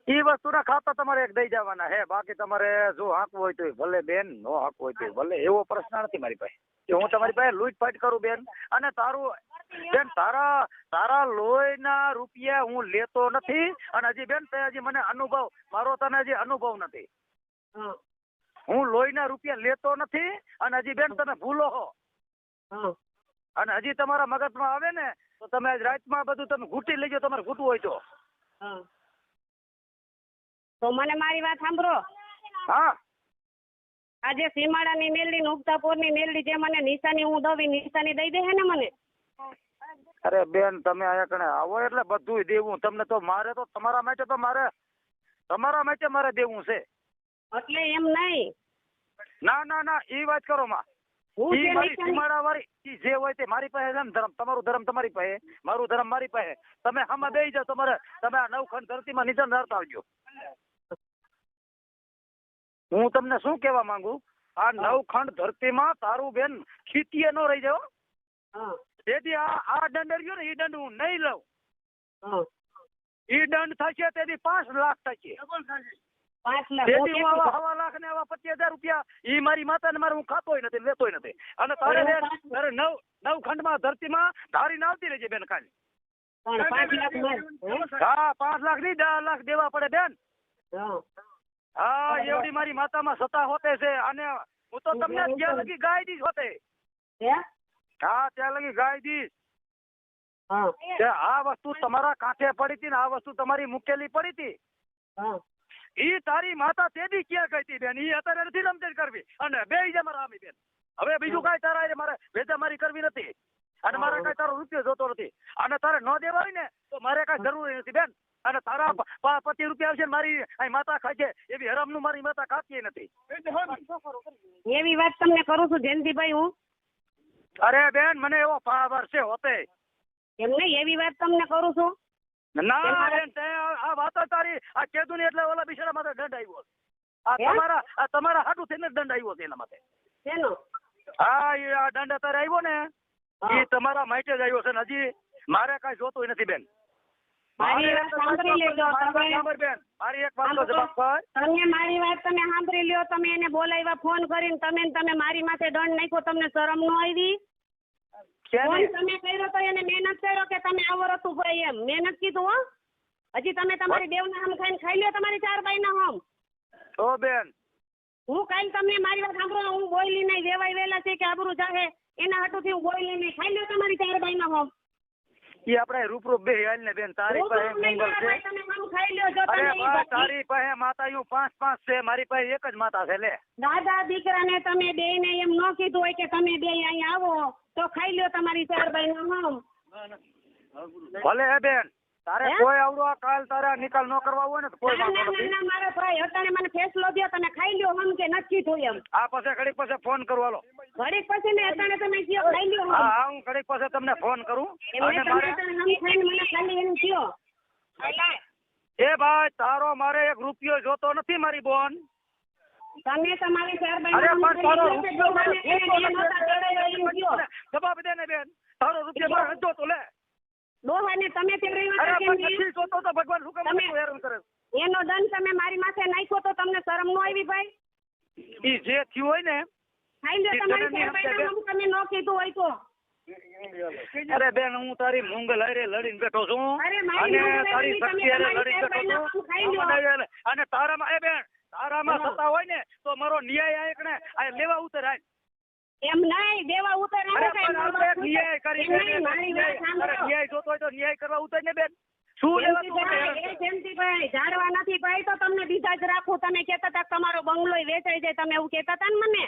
F: એ વસ્તુના ખાતા તમારે એક દઈ જવાના હે. બાકી તમારે જો હાંકવું હોય તો ભલે બેન, નો હાંકવું હોય તો ભલે. એવો પ્રશ્ન નથી મારી પાસે કે હું તમારી પાસે લૂંટફાટ કરું બેન. અને તારું બેન તારા લોહીના રૂપિયા હું લેતો નથી. અને હજી બેન તે હજી મને અનુભવ મારો તને હજી અનુભવ નથી.
B: હા,
F: હું લોહીના રૂપિયા લેતો નથી અને હજી બેન તમે ભૂલો હો.
B: હા.
F: અને હજી તમારા મગજમાં આવે ને તો તમે આજ રાતમાં બધું તમે ઘૂંટી લેજો, તમારે ઘૂંટવું હોય તો.
B: હા. તો મને મારી વાત સાંભળો.
F: હા
B: આજે સીમાડાની મેલડી ને ઉગતાપોરની મેલડી જે મને નિશાની હું દઉં નિશાની દઈ દે હે ને મને?
F: અરે બેન તમે અહીંયા કણે આવો એટલે બધું દેવું તમને. તો મારે તો તમારા માટે મારે દેવું છે.
B: એટલે એમ નહીં.
F: ના ઈ વાત કરો માં.
B: હું
F: ઈ
B: જે
F: મારી
B: નિશાની
F: સીમાડા વાળી ઈ જે હોય તે મારી પાસે છે ને ધર્મ. તમારું ધર્મ તમારી પાસે, મારું ધર્મ મારી પાસે. તમે આમાં બેસી જાઓ. તમે આ નવખંડ ધરતીમાં નિશાન ધરતા આવજો. હું તમને શું કહેવા માંગુ, આ નવખંડ ધરતીમાં તારું બેન ખીતીએ ન રહી જાવ.
B: હા.
F: તેથી આ દંડ રહ્યો ને ઈ દંડ હું નહીં લઉં.
B: હા.
F: ઈ દંડ થશે તેથી 5 લાખ થશે.
B: 5 લાખ.
F: તેથી હું આવા 1.5 લાખ ને આવા 25,000 રૂપિયા ઈ મારી માતા ને મારે હું ખાતોય નથી, લેતોય નથી. અને તારે તારે નવખંડમાં ધરતીમાં ધારીને આવતી રહેજે બેન ખાલી.
B: પણ 5 લાખ માં.
F: હા 5 લાખ નહીં 10 લાખ દેવા પડે બેન.
B: હા.
F: હા એવડી મારી માતામાં સત્તા હોતે છે. અને હું તો તમને ત્યાં લગી ગાય દીશ હોતે.
B: હે?
F: હા ત્યાં લગી ગાય દીશ.
B: હા.
F: કે આ વસ્તુ તમારા કાંઠે પડી હતી ને આ વસ્તુ તમારી મૂકેલી પડી હતી.
B: હા.
F: ઈ તારી માતા તેદી ક્યાં ગઈ હતી બેન? ઈ અત્યારે નથી રમતેડ કરવી. અને બે જ મારા આમી બેન. હવે બીજું કાંઈ તારા હારે મારે વેચામારી કરવી નથી. અને મારે કાંઈ તારો રૂપિયો જોતો નથી. અને તારે ન દેવા હોય ને તો મારે કાંઈ જરૂર નથી બેન. અને તારા 25 રૂપિયા આવશે ને મારી અહીં માતા ખાય છે એવી હરામનું મારી માતા ખાતી નથી.
B: એવી વાત તમને કરું છું જયંતિભાઈ હું.
F: અરે બેન મને એવો પાવર છે હોતે.
B: એમ નહીં એવી વાત તમને કરું છું.
F: ના બેન તે આ વાતો તારી આ કેદું ને એટલે ઓલા બિચારા માથે દંડ આવ્યો. આ તમારા હાટું થઈને દંડ આવ્યો છે એના માટે.
B: શેનો?
F: હા એ આ દંડ અત્યારે આવ્યો ને એ તમારા માટે જ આવ્યો છે ને હજી મારે કાંઈ જોતું નથી બેન.
B: મારી વાત સાંભળી લેજો તમે.
F: બેન મારી એક વાત તો જવાબ કર.
B: તમે મારી વાત તમે સાંભળી લ્યો. તમે એને બોલાવ્યા ફોન કરીને તમે મારી માથે દંડ નાખ્યો. તમને શરમ ન આવી? ફોન તમે કર્યો તો એને મહેનત કર્યો કે તમે આવો રતું ભાઈ એમ મહેનત કીધું હો. હજી તમે તમારી દેવના હમ ખાઈ લ્યો તમારી 4 બાઈના હમ.
F: ઓ બેન
B: હું કાલ તમને મારી વાત સાંભળો હું બોયલી નહીં. વેવાય વેલા છે કે આબરૂ જાહે એના હાટુથી હું બોયલી નહીં. ખાઈ લ્યો તમારી 4 બાઈના હમ.
F: ઈ આપણે રૂપરૂપ બે હાલ ને બેન. તારી પાસે મંગલ છે.
B: તમે હમ ખાઈ લ્યો. જો
F: અરે
B: તમે
F: બા તારી પાસે માતાયું 5 છે. મારી પાસે એક જ માતા છે. લે
B: દાદા દીકરાને તમે બેયને એમ ન કીધું હોય કે તમે બે અહીંયા આવો તો ખાઈ લ્યો તમારી 4 બાઈના હમ.
F: ભલે હે બેન તારે કોઈ આવડો કાલ તારા નિકાલ ન કરવા હોય ને તો કોઈ વાંધો નથી.
B: ના મારો ભાઈ અત્યારે મને ફેસલો દો. તમે ખાઈ લ્યો હમ કે નથી કીધું એમ.
F: આ પછી ઘડીક પછી ફોન કરું હાલો.
B: ઘડીક પછી ને અત્યારે તમે કયો ખાઈ લ્યો હમ.
F: હા હું ઘડીક પછી તમને ફોન કરું.
B: એમને
F: અને
B: તમે
F: મારે
B: અત્યારે હમ ખાઈને મને ખાલી એમ કયો.
F: એ ભાઈ તારો મારે 1 રૂપિયો જોતો નથી મારી બોન.
B: તમે તમારી 4
F: અરે
B: બાઈના
F: પણ તારો
B: હમ
F: રૂપિયો મારે
B: કયો.
F: જવાબ દે ને બેન. તારો રૂપિયો મારે નથી જોતો. લે
B: ડોહાને તમે તે
F: અરે
B: રહ્યા
F: પણ
B: કેમ
F: નથી જોતો તો ભગવાન શું કામ
B: તમે-
F: મને હેરાન કરે?
B: એનો દંડ તમે મારી માથે નાખ્યો તો તમને શરમ ન આવી ભાઈ?
F: ઈ જે થયું હોય ને
B: ખાઈ લ્યો તમારી
F: તમે
B: 4 બાઈના હમ તમે ન કીધું હોય તો.
F: અરે બેન હું તારી મંગલ હારે લડીને બેઠો છું.
B: અરે મારી
F: અને
B: મંગલ
F: તારી
B: હારે
F: શક્તિ હારે
B: તમે
F: લડીને
B: તમારી
F: બેઠો
B: 4 બાઈના હમ ખાઈ
F: છું.
B: લ્યો.
F: અને તારામાં એ બેન તારામાં
B: હા.
F: સત્તા હોય ને તો મારો ન્યાય આ એકને આ લેવા ઉતર આય.
B: એમ નહીં દેવા ઉતર
F: અરે
B: આવે
F: પણ આપણે ન્યાય કરી
B: એમ નહીં, મારી વાત સાંભળો.
F: ન્યાય જોતો હોય તો ન્યાય કરવા ઉતર ને બેન. શું લેવા તું
B: જયંતિભાઈ, એ જયંતિભાઈ, ઝાડવા નથી ભાઈ તો તમને બીજા જ રાખું. તમે કહેતા હતા કે તમારો બંગલો વેચાઈ જાય. તમે એવું કહેતા હતા ને મને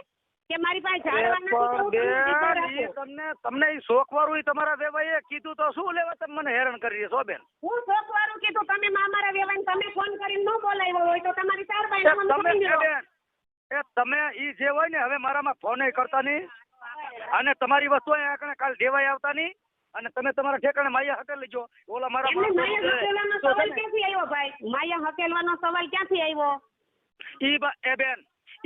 B: કે મારી પાસે ઝાડવા નથી તો હું તમને બીજા રાખું.
F: તમને ઈ શોખ વાળું તમારા વેવાઈએ કીધું તો શું લેવા તમે મને હેરાન કરી છો બેન?
B: હું શોખવાળું કીધું તમે મારા વેવાઈને તમે ફોન કરીને ન બોલાવ્યો હોય તો તમારી 4 બાઈના હમ
F: તમે
B: ખાઈ લ્યો.
F: બેન તમે ઈ જે હોય ને હવે મારામાં ફોન કરતા નહીં. અને તમારી વસ્તુ અહીંયા કાલ દેવાય આવતા નહીં. અને તમે તમારા ઠેકાણે માયા હટેલ લેજો. ઓલા મારા
B: એમને માયા હકેલવાનો સવાલ ક્યાંથી આવ્યો ભાઈ? માયા હકેલવાનો સવાલ ક્યાંથી આવ્યો?
F: એ બેન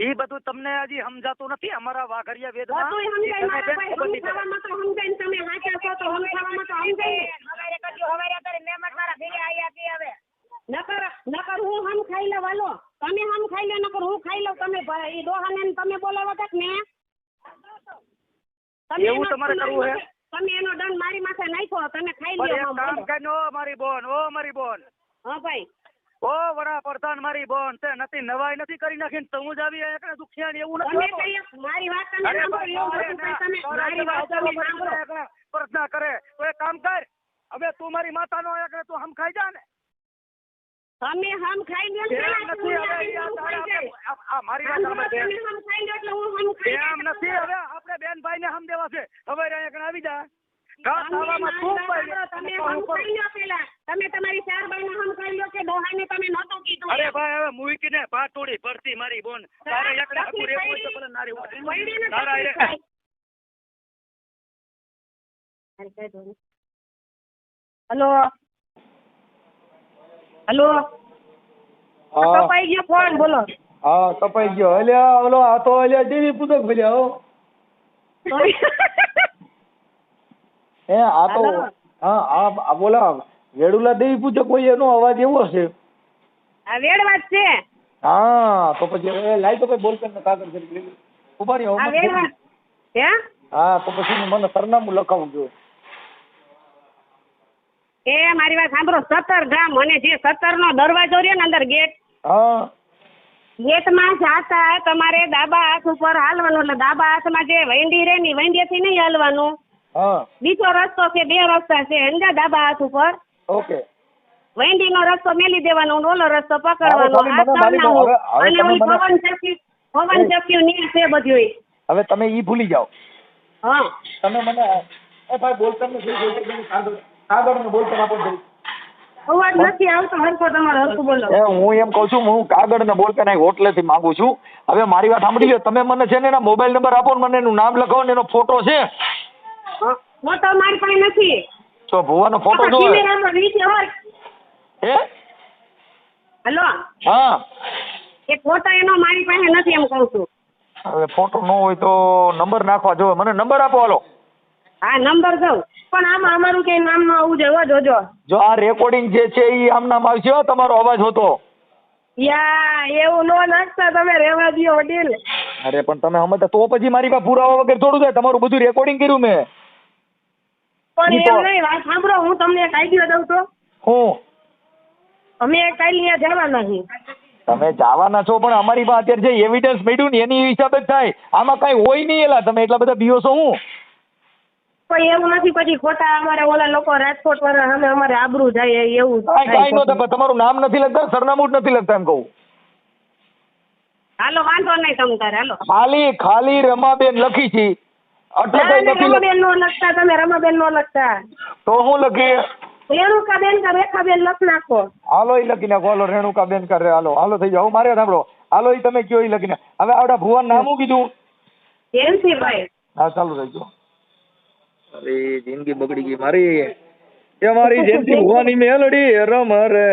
F: ઈ બધું તમને હજી સમજાતું નથી. અમારા વાઘરિયા વેદમાં
B: બધું સમજાય મારા ભાઈ. હમ ખાવામાં તો સમજાય ને તમે વાંચ્યા છો તો હમ ખાવામાં તો સમજાય ને. નકર હું હમ ખાઈ લઉં. હાલો તમે હમ ખાઈ લો નકર હું ખાઈ લઉં. તમે એ ડોહાને ને તમે બોલાવો તક ને તમે
F: એવું
B: એનો
F: તમારે કરવું હે?
B: તમે એનો દંડ મારી માથે નાખ્યો. તમે ખાઈ
F: પણ
B: લ્યો
F: એક કામ કરીને ઓ મારી બોન
B: હા ભાઈ
F: ઓ વડાપ્રધાન મારી બોન તે નથી નવાઈ નથી કરી નાખી તો હું જ આવી એકને દુખિયા ને એવું
B: તમે
F: નથી
B: કઈ મારી વાત તમે સાંભળો એવું નથી ભાઈ, તમે મારી વાત તમે સાંભળો.
F: પ્રાર્થના કરે તો એક કામ કર હવે તું મારી માતાનો એકને તું હમ ખાઈ જા ને
B: તમે હમ ખાઈ લ્યો ને
F: એમ
B: પેલા,
F: નથી
B: તું
F: હવે
B: હમ ખાઈ જાય.
F: આ મારી વાત
B: સાંભળો,
F: સાંભળ બેન.
B: તમે હમ ખાઈ લ્યો એટલે હું હમ ખાઈ
F: એમ
B: જાય.
F: નથી હવે આપણે બેનભાઈ ને હમ દેવા છે હવે એકને આવી જા ઘા
B: તમે
F: ખાવામાં
B: મારી
F: ખૂબ
B: વાત સાંભળો, તમે હમ ખાઈ લ્યો પેલા. તમે તમારી ચાર બાઈને હમ ખાઈ લ્યો કે ડોહાને તમે નહોતું કીધું
F: અરે
B: એમ.
F: ભાઈ હવે મૂકીને પાટોડી પડતી મારી બોન તારે એકને હકુ રહેવું હોય તો ભલે નારી હોય
B: વળીને
F: તારા
B: તકલીફ
F: એ-
B: થાય. હલો હલો,
C: હા
B: કપાઈ ગયો ફોન, બોલો.
C: હા કપાઈ ગયો. અલ્યા ઓલો આ તો અલ્યા દેવી પૂજક ભલ્યા હો. હે આ તો
B: હાલો.
C: હા આ બોલા વેડુલા દેવી પૂજક હોય એનો અવાજ એવો છે.
B: આ વેડવાજ છે,
C: હા તો પછી એ લાઈ તો કોઈ બોલપેન ને કાગળ કરી લેવું ઉભા રહ્યો
B: આ વેડવાજ. હે
C: હા તો પછી મને સરનામું લખાવવું જોઈએ.
B: એ મારી વાત સાંભળો, 17 ગામ અને જે 17 નો દરવાજો રહ્યો ને અંદર ગેટ,
C: હા
B: ગેટમાં જાતા તમારે ડાબા હાથ ઉપર હાલવાનું, એટલે ડાબા હાથમાં જે વૈંડી રે ને વૈંડીથી નહીં હાલવાનું.
C: હા
B: બીજો રસ્તો છે, 2 રસ્તા છે, સમજ્યા? ડાબા હાથ ઉપર
C: ઓકે
B: વૈંડીનો રસ્તો મેલી દેવાનો, ઓલો રસ્તો
C: હવે
B: પકડવાનો.
C: તમે
B: આ
C: મને મારી
B: સામનાનું.
C: હવે
B: અને
C: તમે
B: ઓલી
C: મને
B: પવન ચક્કી ની છે બધું.
C: હવે તમે ઈ ભૂલી જાઓ.
B: હા
C: તમે મને એ ભાઈ બોલપેન ને કાગળ ને બોલપેન આપો છો.
B: અવાજ નથી આવતો હરખો, તમારો હરખું બોલો.
C: એ હું એમ કહું છું હું કાગળ ને બોલપેન અહીં હોટલેથી માંગુ છું. હવે મારી વાત સાંભળી લો. તમે મને છે ને એના મોબાઈલ નંબર આપો ને મને એનું નામ લખાવો ને એનો ફોટો છે
B: ફોટો મારી પાસે નથી.
C: તો ભુવાનો ફોટો જો
B: કેમેરામાં નીચે હોય.
C: હે
B: હલો,
C: હા
B: એ ફોટો એનો મારી પાસે નથી એમ કહું છું.
C: હવે ફોટો ન હોય તો નંબર નાખવા જો મને નંબર આપો હાલો.
B: હા નંબર દઉં,
D: પણ આમાં અમારું કઈ નામ ન આવવું જોઈએ, જોજો.
C: જો આ રેકોર્ડિંગ જે છે એ આમ નામ આવશે હો, તમારો અવાજ હોતો.
D: યા એવું નો નાખતા, તમે રહેવા દો વડીલ.
C: અરે પણ તમે સમજતા તો પછી મારી પાસે પુરાવા વગર થોડું થાય. તમારું બધું રેકોર્ડિંગ કર્યું મેં.
D: પણ
C: ઈ તો-
D: એમ નહીં, વાત સાંભળો, હું તમને એક આઈડિયા દઉં તો.
C: હું
D: અમે કાલે ત્યાં જવાના છીએ.
C: તમે જવાના છો પણ અમારી પાસે અત્યારે જે એવિડન્સ મળ્યું ને એની હિસાબે જ થાય. આમાં કઈ હોય નહીં. એલા તમે એટલા બધા બીઓ છો હું
D: પણ એવું નથી, પછી ખોટા અમારે ઓલા લોકો રાજકોટ વાળા અમે અમારે આબરૂ જાય એવું
C: કાંઈ
D: થાય
C: ન
D: ખોટું.
C: થાય. તમારું નામ નથી લખતા, સરનામું જ નથી લખતા એમ કહું.
B: હાલો વાંધો નહીં તમ તારે, હાલો.
C: ખાલી રમાબેન લખી છે એટલે
D: ના,
C: કઈ
D: ના,
C: નથી
D: રમાબેન નો લખતા, તમે રમાબેન નો લખતા.
C: તો હું લખી
D: રેણુકાબેન કે રેખાબેન લખ નાખો.
C: હાલો ઈ લખી નાખો. હાલો રેણુકાબેન કરે. હાલો થઈ જાવ. મારે સાંભળો. હાલો ઈ તમે કયો ઈ લખીને. હવે આવડા ભુવાનું નામ શું કીધું?
B: જયંતિભાઈ.
C: હા ચાલુ રહેજો. અરે જિંદગી બગડી ગઈ મારી. એ મારી જયંતિ ભુવાની મેલડી રમ રે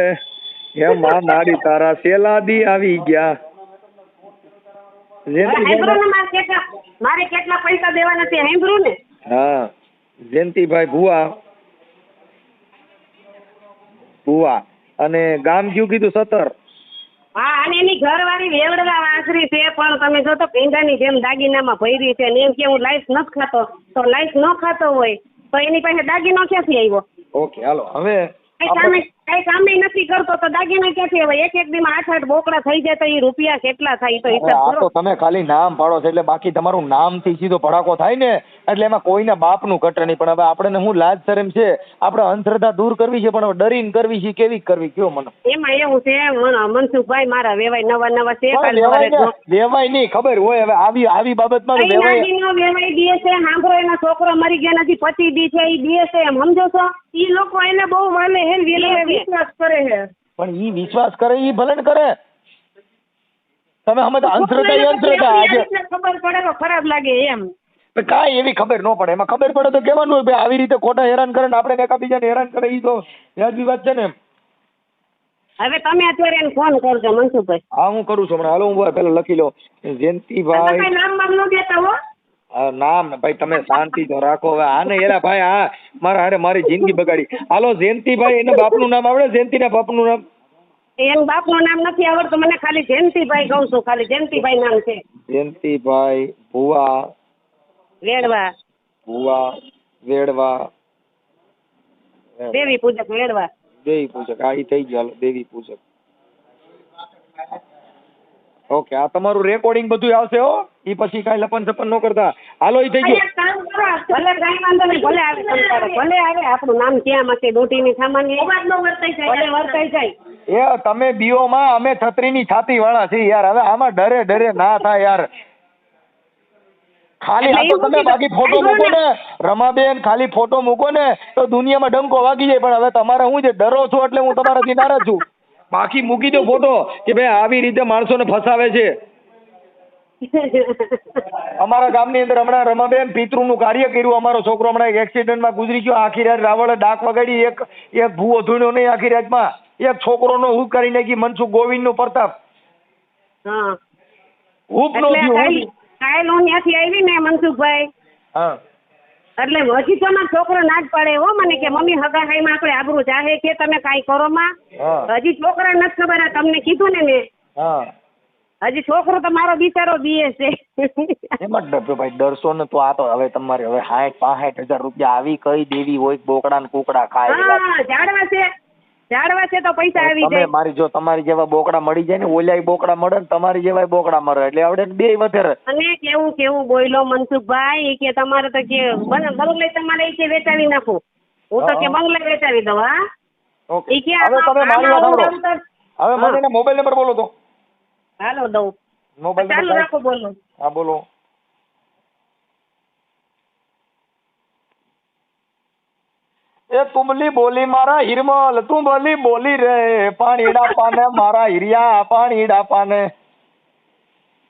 C: હે માં મારી તારા સેલાદી આવી ગયા. જયંતિ
B: સાંભળો ને, મારે કેટલા પૈસા દેવાના છે સાંભળ્યું ને.
C: હા જયંતિભાઈ ભુવા અને ગામ કયું કીધું? 17.
B: હા, અને એની ઘરવાળી વેવડવા વાંસરી છે, પણ તમે જો તો ભીંડાની જેમ દાગીનામાં ભરી છે, અને એમ કે હું લાઈફ નથી ખાતો, તો લાઈફ ન ખાતો હોય તો એની પાસે દાગીનો ક્યાંથી આવ્યો?
C: ઓકે હાલો હવે
B: કઈ કામે નથી કરતો તો દાગીના ક્યાંથી આવે? એક દીમાં 8-8 બોકડા થઈ જાય તો એ રૂપિયા કેટલા થાય એ તો
C: હવે
B: હિસાબ
C: આ
B: કરો.
C: તો તમે ખાલી નામ પાડો છો એટલે બાકી તમારું નામ થી સીધો ભડાકો થાય ને એટલે એમાં કોઈના બાપનું ઘટે નહીં. પણ હવે આપણે હું લાજ શરમ છે, આપણે અંધશ્રદ્ધા દૂર કરવી છે, પણ હવે ડરીને કરવી છે કેવી કરવી કયો મને?
B: એમાં એવું છે, મનસુખભાઈ મારા વેવાય નવા છે, કાલે
C: વેવાય નહીં ખબર હોય. હવે આવી બાબતમાં
B: કઈ દાગીનો વેવાય દે છે, સાંભળો એનો છોકરો મરી ગયા નથી, 25 દી છે, એ દે છે, એમ સમજો છો?
D: ઈ લોકો એને બહુ માને હે ને એને વિશ્વાસ કરે છે.
C: પણ ઈ વિશ્વાસ કરે ઈ ભલે ને કરે. તમે સમજ અંધશ્રદ્ધા એ અંધશ્રદ્ધા. આજે
D: ખબર પડે તો ખરાબ લાગે એમ.
C: કાંઈ એવી ખબર ન પડે. એમાં ખબર પડે તો કહેવાનું હોય ભાઈ આવી રીતે ખોટા હેરાન કરે ને આપણે એકાબીજાને હેરાન કરે. ઈ તો વ્યાજબી વાત છે ને એમ.
B: હવે તમે અત્યારે એને ફોન કરજો મનસુખભાઈ.
C: હા હું કરું છું હમણાં. હાલો હું પેલા લખી લો. જયંતિભાઈ
D: તમે નામ બામ ન દેતા હો.
C: નામ ભાઈ તમે શાંતિ તો રાખો. હવે આને એલા ભાઈ આ મારી જિંદગી બગાડી. હાલો જયંતિભાઈ એના બાપનું નામ આવડે? જયંતિના બાપનું નામ?
B: એનું બાપનું નામ નથી આવડતું મને, ખાલી જયંતિભાઈ કહું છું, ખાલી જયંતિભાઈ નામ છે.
C: જયંતિભાઈ ભુવા વેડવા
B: દેવી પૂજક વેડવા.
C: દેવી પૂજક. હા ઈ થઈ ગયું. હાલો દેવી પૂજક. ઓકે, આ તમારું રેકોર્ડિંગ બધું આવશે હો. ઈ પછી કાંઈ લપન છપન ન કરતા. હાલો, ઈ થઈ ગયું.
D: એક કામ કરો,
B: ભલે કાંઈ વાંધો નહીં, ભલે આવે તમ તારે, ભલે આવે, આપણું નામ ક્યાં માટે દોઢીની સામાન્ય
D: અવાજ ન વર્તાઈ જાય.
B: ભલે વર્તાઈ જાય.
C: એ તમે બીઓમાં, અમે છત્રીની છાતી વાળા છીએ યાર. હવે આમાં ડરે ડરે ના થાય યાર. ખાલી આ તો તમે બાકી ફોટો મૂકો ને રમાબેન, ખાલી ફોટો મૂકો ને તો દુનિયામાં ડંકો વાગી જાય. પણ હવે તમારે હું છે, ડરો છો એટલે હું તમારાથી નારાજ છું. બાકી મૂકી દો ફોટો કે ભાઈ આવી રીતે માણસોને ફસાવે છે. અમારા ગામની અંદર હમણાં રમાબેન પિતૃનું કાર્ય કર્યું. અમારો છોકરો હમણાં એક એક્સિડન્ટમાં ગુજરી ગયો. આખી રાત રાવળે ડાક વગાડી. એક ભૂવો ધૂણ્યો નહીં આખી રાતમાં. એક છોકરોનો હુક કરી નાખી. મનસુખ ગોવિંદનો પ્રતાપ
B: હા,
C: હુક નો
B: એટલે
C: થયું.
B: કાયલ હું ત્યાંથી આવી ને મનસુખભાઈ,
C: હા,
B: એટલે હજી તો મારો છોકરો ના જ પડે હો મને કે મમ્મી હગાહાઈમાં આપણે આબરૂ જાહે કે તમે કાંઈ કરો માં.
C: હા,
B: હજી છોકરા નથી ખબર. આ તમને કીધું ને મેં,
C: હા.
B: હજી છોકરો તો મારો બિચારો બીએ છે.
C: એમાં ભાઈ ડરશો ને તો આ તો હવે તમારે હવે 60-65,000 રૂપિયા આવી કઈ દેવી હોય બોકડા ને કુકડા ખાય.
B: હા, ઝાડવા છે તો પૈસા આવી
C: તમે
B: જાય.
C: મારી જો તમારી જેવા બોકડા મળી જાય ને, ઓલાય બોકડા મળે ને તમારી જેવા બોકડા મળે એટલે આવડે બે વધારે.
B: અને કેવું બોયલો મનસુખભાઈ કે તમારે તો કે બંગલે તમારે કે વેચાવી નાખું. હું તો કે બંગલે વેચાવી દઉં. હા,
C: ઓકે,
B: ઈ કે
C: હવે તમે મારી વાત સાંભળો. હવે મને એના મોબાઈલ નંબર બોલો તો.
B: હાલો દઉં.
C: મોબાઈલ
B: ચાલુ
C: નંબર
B: રાખો, બોલો.
C: હા બોલો. એ તુમલી બોલી મારા હિરમલ, તુમલી બોલી રે પાણીડા પાને મારા હિરિયા પાણીડા પાને.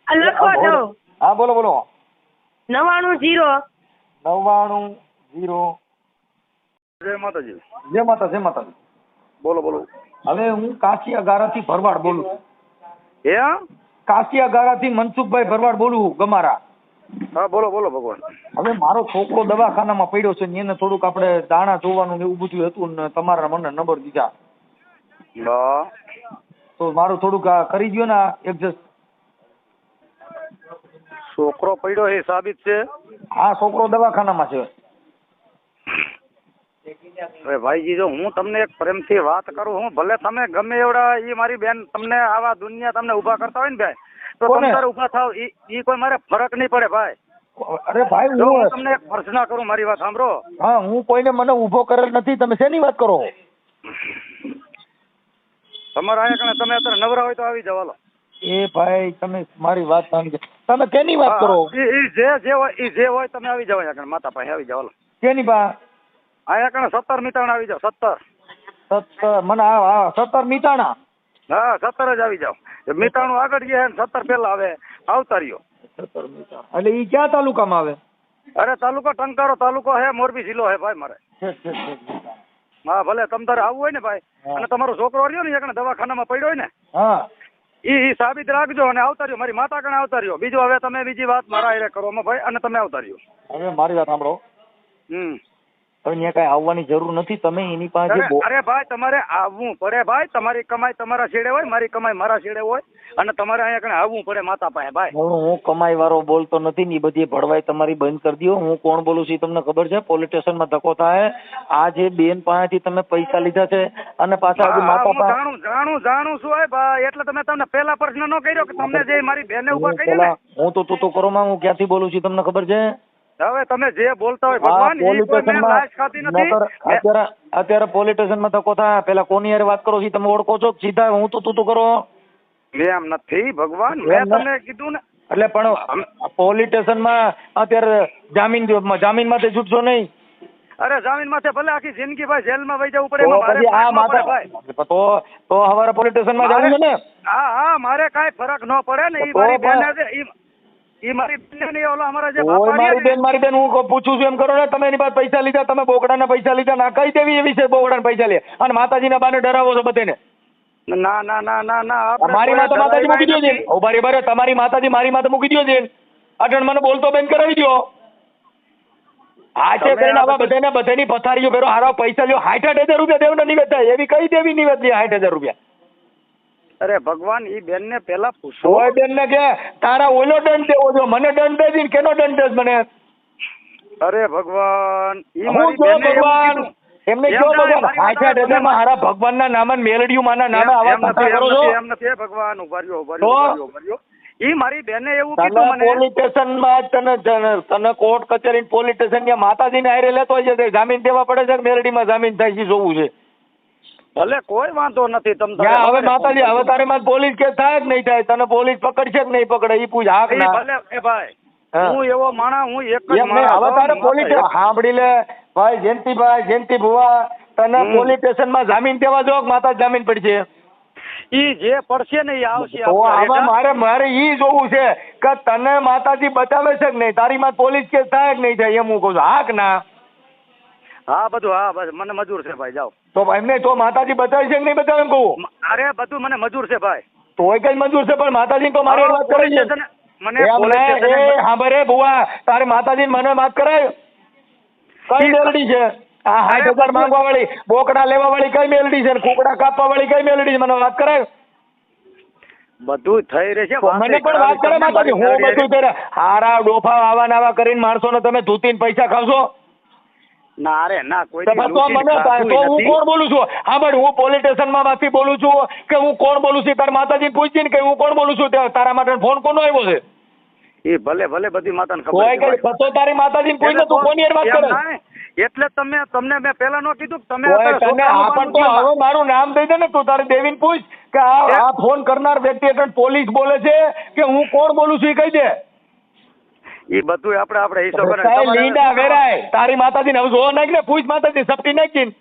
D: આ લખો તો
C: હા બોલો બોલો.
D: 99
C: 0
F: જય માતાજી.
C: જય માતા જય માતાજી.
F: બોલો બોલો.
C: હવે હું કાશિયા ગારાથી ભરવાડ બોલું છું.
F: હે?
C: કાશિયા ગારાથી મનસુખભાઈ ભરવાડ બોલું ગમારા.
F: હા બોલો બોલો ભગવાન.
C: હવે મારો છોકરો દવાખાનામાં પડ્યો છે ને એને થોડુંક આપણે દાણા જોવાનું ને એવું બધું હતું ને તમારા મને નંબર દીધા.
F: હા.
C: તો મારું થોડુંક આ કરી દો ને એડજસ્ટ.
F: છોકરો પડ્યો એ સાબિત છે?
C: હા, છોકરો દવાખાનામાં છે.
F: હવે ભાઈજી જો હું તમને એક પ્રેમથી વાત કરું, હું ભલે તમે ગમે એવડા ઈ મારી બેન તમને આવા દુનિયા તમને ઊભા કરતા હોય ને ભાઈ, તો
C: કોને?
F: તમે તારે ઊભા થાવ ઈ કોઈ મારે ફરક નહીં પડે ભાઈ.
C: અરે ભાઈ
F: જો હું
C: હું
F: તમને એક પ્રશ્ન કરું, મારી વાત સાંભળો.
C: હા, હું કોઈને મને ઊભો કરેલ નથી. તમે શેની વાત કરો?
F: તમારા આયા કણે તમે અત્યારે નવરા હોય તો આવી જાવ. હાલો.
C: એ ભાઈ તમે મારી વાત સમજો. તમે કેની વાત કરો?
F: ઈ જે હોય તમે આવી જાવ અહીંયા કણે માતા પાસે આવી જાવ. હાલો.
C: કેની બા?
F: અહીંયા કણે 17 મીટાણ આવી જાવ.
C: 17 મને હા 17 મીટાણા.
F: હા 17 જ આવી જાવ. મીટાણું આગળ ગયા ને 17 પેલા આવે આવતા રહ્યો.
C: 17 મીટાણા એટલે ઈ ક્યાં તાલુકામાં આવે?
F: અરે તાલુકો ટંકારો તાલુકો હે, મોરબી જિલ્લો હે ભાઈ મારે. હા ભલે તમ તારે આવવું હોય ને ભાઈ, અને તમારો છોકરો રહ્યો ને એકને દવાખાનામાં પડ્યો હોય ને,
C: હા
F: ઈ સાબિત રાખજો અને આવતા રહ્યો. મારી માતા કણે આવતા રહ્યો. બીજું હવે તમે બીજી વાત મારા હારે કરો ભાઈ, અને તમે આવતા રહ્યો.
C: હવે મારી વાત સાંભળો. હવે ત્યાં કઈ આવવાની જરૂર નથી. તમે એની પાસે
F: અરે ભાઈ તમારે આવવું પડે ભાઈ. તમારી કમાઈ તમારા છેડે હોય, મારી કમાઈ મારા છેડે હોય, અને તમારે અહીંયા કણે આવવું પડે માતા પાસે ભાઈ.
C: હું કમાઈ વાળો બોલતો નથી ને, બધી ભળવાઈ તમારી બંધ કરી દો. હું કોણ બોલું છું તમને ખબર છે? પોલીસ સ્ટેશનમાં ધક્કો થાય. આ જે બેન પાસેથી તમે પૈસા લીધા છે અને પાછા હજી માતા પાસે
F: જાણું છું ભાઈ. એટલે તમને પેલા પ્રશ્ન ન કર્યો કે તમને જે મારી બેને ઉભા કરી ને.
C: હું તો તું કરો માં હું ક્યાંથી બોલું છું તમને ખબર છે?
F: હવે તમે જે બોલતા હોય ભગવાન, ઈ કોઈ મેં લાજ ખાધી નથી.
C: અત્યારે પોલીસ સ્ટેશનમાં ધક્કો થાય. પેલા કોની યાર વાત કરો છો? તમે ઓળખો છો? સીધા હું તો તું કરો.
F: એમ નથી ભગવાન, મેં તમને કીધું ને.
C: એટલે પણ પોલીસ સ્ટેશનમાં અત્યારે જામીન માંથી છૂટશો નહીં.
F: અરે જામીન માંથી ભલે આખી જિંદગી ભાઈ જેલમાં વહી જવું પડે.
C: તો હવારે પોલીસ સ્ટેશનમાં જવું છે ને?
F: હા મારે કાંઈ ફરક ન પડે ને. ઈ મારી બેન છે, ઈ મારી બેન ને ઓલો અમારા જે
C: મારી બેન હું પૂછું છું એમ કરો ને. તમે એની પાસે પૈસા લીધા, તમે બોકડાના પૈસા લીધા, ના કઈ દેવી એવી છે બોકડાના પૈસા લે અને માતાજીના બાને ડરાવો છો બધાને?
F: ના
C: મારી માતા માતાજી મૂકી દો છે. બરાબર તમારી માતાજી મારી માતા મૂકી દો છે. અટણ મને બોલતો બેન કરાવી દો. હાચે કરીને આવા બધાની પથારીઓ ફેરો હારા પૈસા લ્યો. 60,000 રૂપિયા દેવના નિવેદ થાય. એવી કઈ દેવી નિવેદ લે 60,000 રૂપિયા?
F: અરે ભગવાન, ઈ બેન ને પેલા પૂછો.
C: ઓય બેન ને કે તારા ઓલો દંડ દેવો જો, મને દંડ દે દીન કેનો દંડ દે મને?
F: અરે ભગવાન, ઈ
C: હું જો ભગવાન એમને જો ભગવાન 60,000 માં હારા ભગવાનના નામે મેલડીયું માના નામે આવા ધંધા કરો છો?
F: એમ નથી ભગવાન. ઉભા રહ્યો. ઈ મારી બેને એવું
C: તને
F: કીધું મને
C: પોલીસ સ્ટેશનમાં તને કોર્ટ કચેરી પોલીસ સ્ટેશન ત્યાં માતાજીને હારે લેતો હોય છે તે જામીન દેવા પડે છે કે મેલડીમાં જામીન થાય છે જોવું છે
F: ભલે કોઈ વાંધો નથી
C: ત્યાં હવે માતાજી હવે તારી માં પોલીસ કેસ થાય કે નહીં થાય તને પોલીસ પકડશે કે નહીં પકડે ઈ પૂછ હાક ના
F: ભલે એ ભાઈ
C: હા.
F: હું એવો માણસ હું એક જ
C: એમ નહીં, હવે તારે પોલીસ સાંભળી લે ભાઈ જયંતિ ભુવા તને પોલીસ સ્ટેશનમાં જામીન દેવા જો માતા જામીન પડશે
F: ઈ જે પડશે ને ઈ આવશે
C: તો આમાં મારે ઈ જોવું છે કે તને માતાજી બચાવે છે કે નહીં તારી માં પોલીસ કેસ થાય કે નહીં થાય એમ હું કહું છું હાક ના
F: હા બધું હા બસ મને મજૂર છે ભાઈ જાઓ
C: તો એમને તો માતાજી બચાવે છે કે નહીં બચાવે એમ કહું
F: અરે બધું મને મજૂર છે ભાઈ
C: તોય કઈ મંજૂર છે પણ માતાજી તો મારી વાત કરી છે
F: મને પોલીસ સ્ટેશને
C: હા બરે બુઆ તારે માતાજી મને વાત કરાય કઈ મેલડી છે આ 60,000 માંગવા વાળી બોકડા લેવા વાળી કઈ મેલડી છે કુકડા કાપવા વાળી કઈ મેલડી છે મને વાત કરાય
F: બધું થઈ રહેશે
C: તો મને પણ વાત કરે માતાજી હું બધું કરે હારા ડોફા આવા નાવા કરીને માણસોને તમે ધૂતીને પૈસા ખાવશો
F: ના રે ના કોઈ
C: તો હું કોણ બોલું છું હા ભાઈ હું પોલીસ સ્ટેશનમાં માંથી બોલું છું કે હું કોણ બોલું છું તારા માતાજી પૂછજી ને કે હું કોણ બોલું છું તારા માટે ફોન કોનો આવ્યો છે
F: એ ભલે ભલે બધી માતાને
C: કોઈ
F: ખબર
C: કઈ પતો તારી માતાજીને પૂછ ને તું કોની હારે વાત કરે
F: એટલે તમને મેં પહેલા નો કીધું કે તમે
C: ઓય તને આ પણ તો હવે મારું નામ દઈ દે ને તું તારી દેવીને પૂછ કે આ ફોન કરનાર વ્યક્તિ એટલે પોલીસ બોલે છે કે હું કોણ બોલું છું એ કહી દે
F: એ બધું આપણે હિસાબ
C: સાહેબ લીંડા વેરાય તારી માતાજીને હવે જોવા નાખ ને પૂછ માતાજી સપટી નાખીને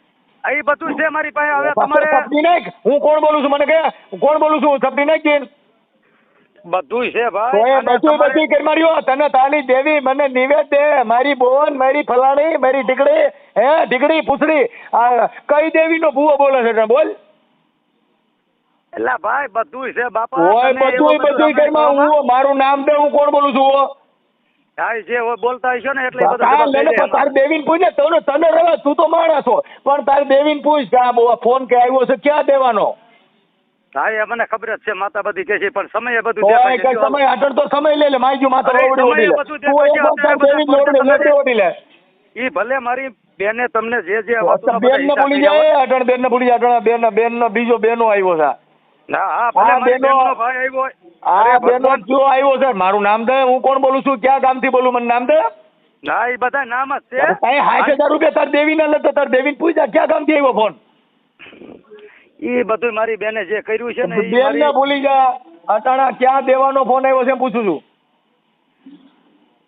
F: એ બધું છે મારી પાસે હવે તમારે
C: સપટી નાખ હું કોણ બોલું છું મને કે કોણ બોલું છું સપટી નાખીને
F: બધું છે
C: તો
F: ભાઈ
C: એ બધું કરી માર્યો તને તારી દેવી મને નિવેદ દે મારી બોન મારી ફલાણી મારી ઢીકડી ઢીકડી પૂછડી આ કઈ દેવીનો ભૂવો બોલે છે તને બોલ
F: એટલે ભાઈ બધું છે બાપા
C: ઓય બધું કરીમાં હું મારું નામ દે હું કોણ બોલું છું
F: હા જે બોલતા હશો ને એટલે બધું
C: તારી દેવીને પૂછ ને તને રવા તું તો માણસ છો પણ તારી દેવીને પૂછ કે આ ફોન કે આવ્યો છે ક્યાં દેવાનો
F: હા એ મને ખબર જ છે માતા બધી કે છે પણ સમય બધું
C: ઓય કઈ સમય આટણ તો સમય લે લે માઈ ગયું માતા ઓડી લે તું એક વખત દેવીને ઓડી લે
F: ઈ ભલે મારી બેને તમને જે વાતો
C: બેન ને ભૂલી જાય અટણ બેન ને ભૂલી જાય બેન નો બીજો બેનો આવ્યો છે
F: હા ભલે મારી બેનનો ભાઈ આવ્યો
C: આ બેનો જો આવ્યો છે મારું નામ દે હું કોણ બોલું છું ક્યાં ગામથી બોલું મને નામ દે
F: હા એ બધા નામ જ છે
C: તારે 60,000 રૂપિયા તાર દેવીને લેતો તાર દેવીને પૂછ્યા ક્યાં ગામથી આવ્યો ફોન
F: ઈ બધું મારી બેને જે કર્યું છે ને
C: બેન ને ભૂલી જા અટાણા ક્યાં દેવાનો ફોન આવ્યો છે પૂછું છું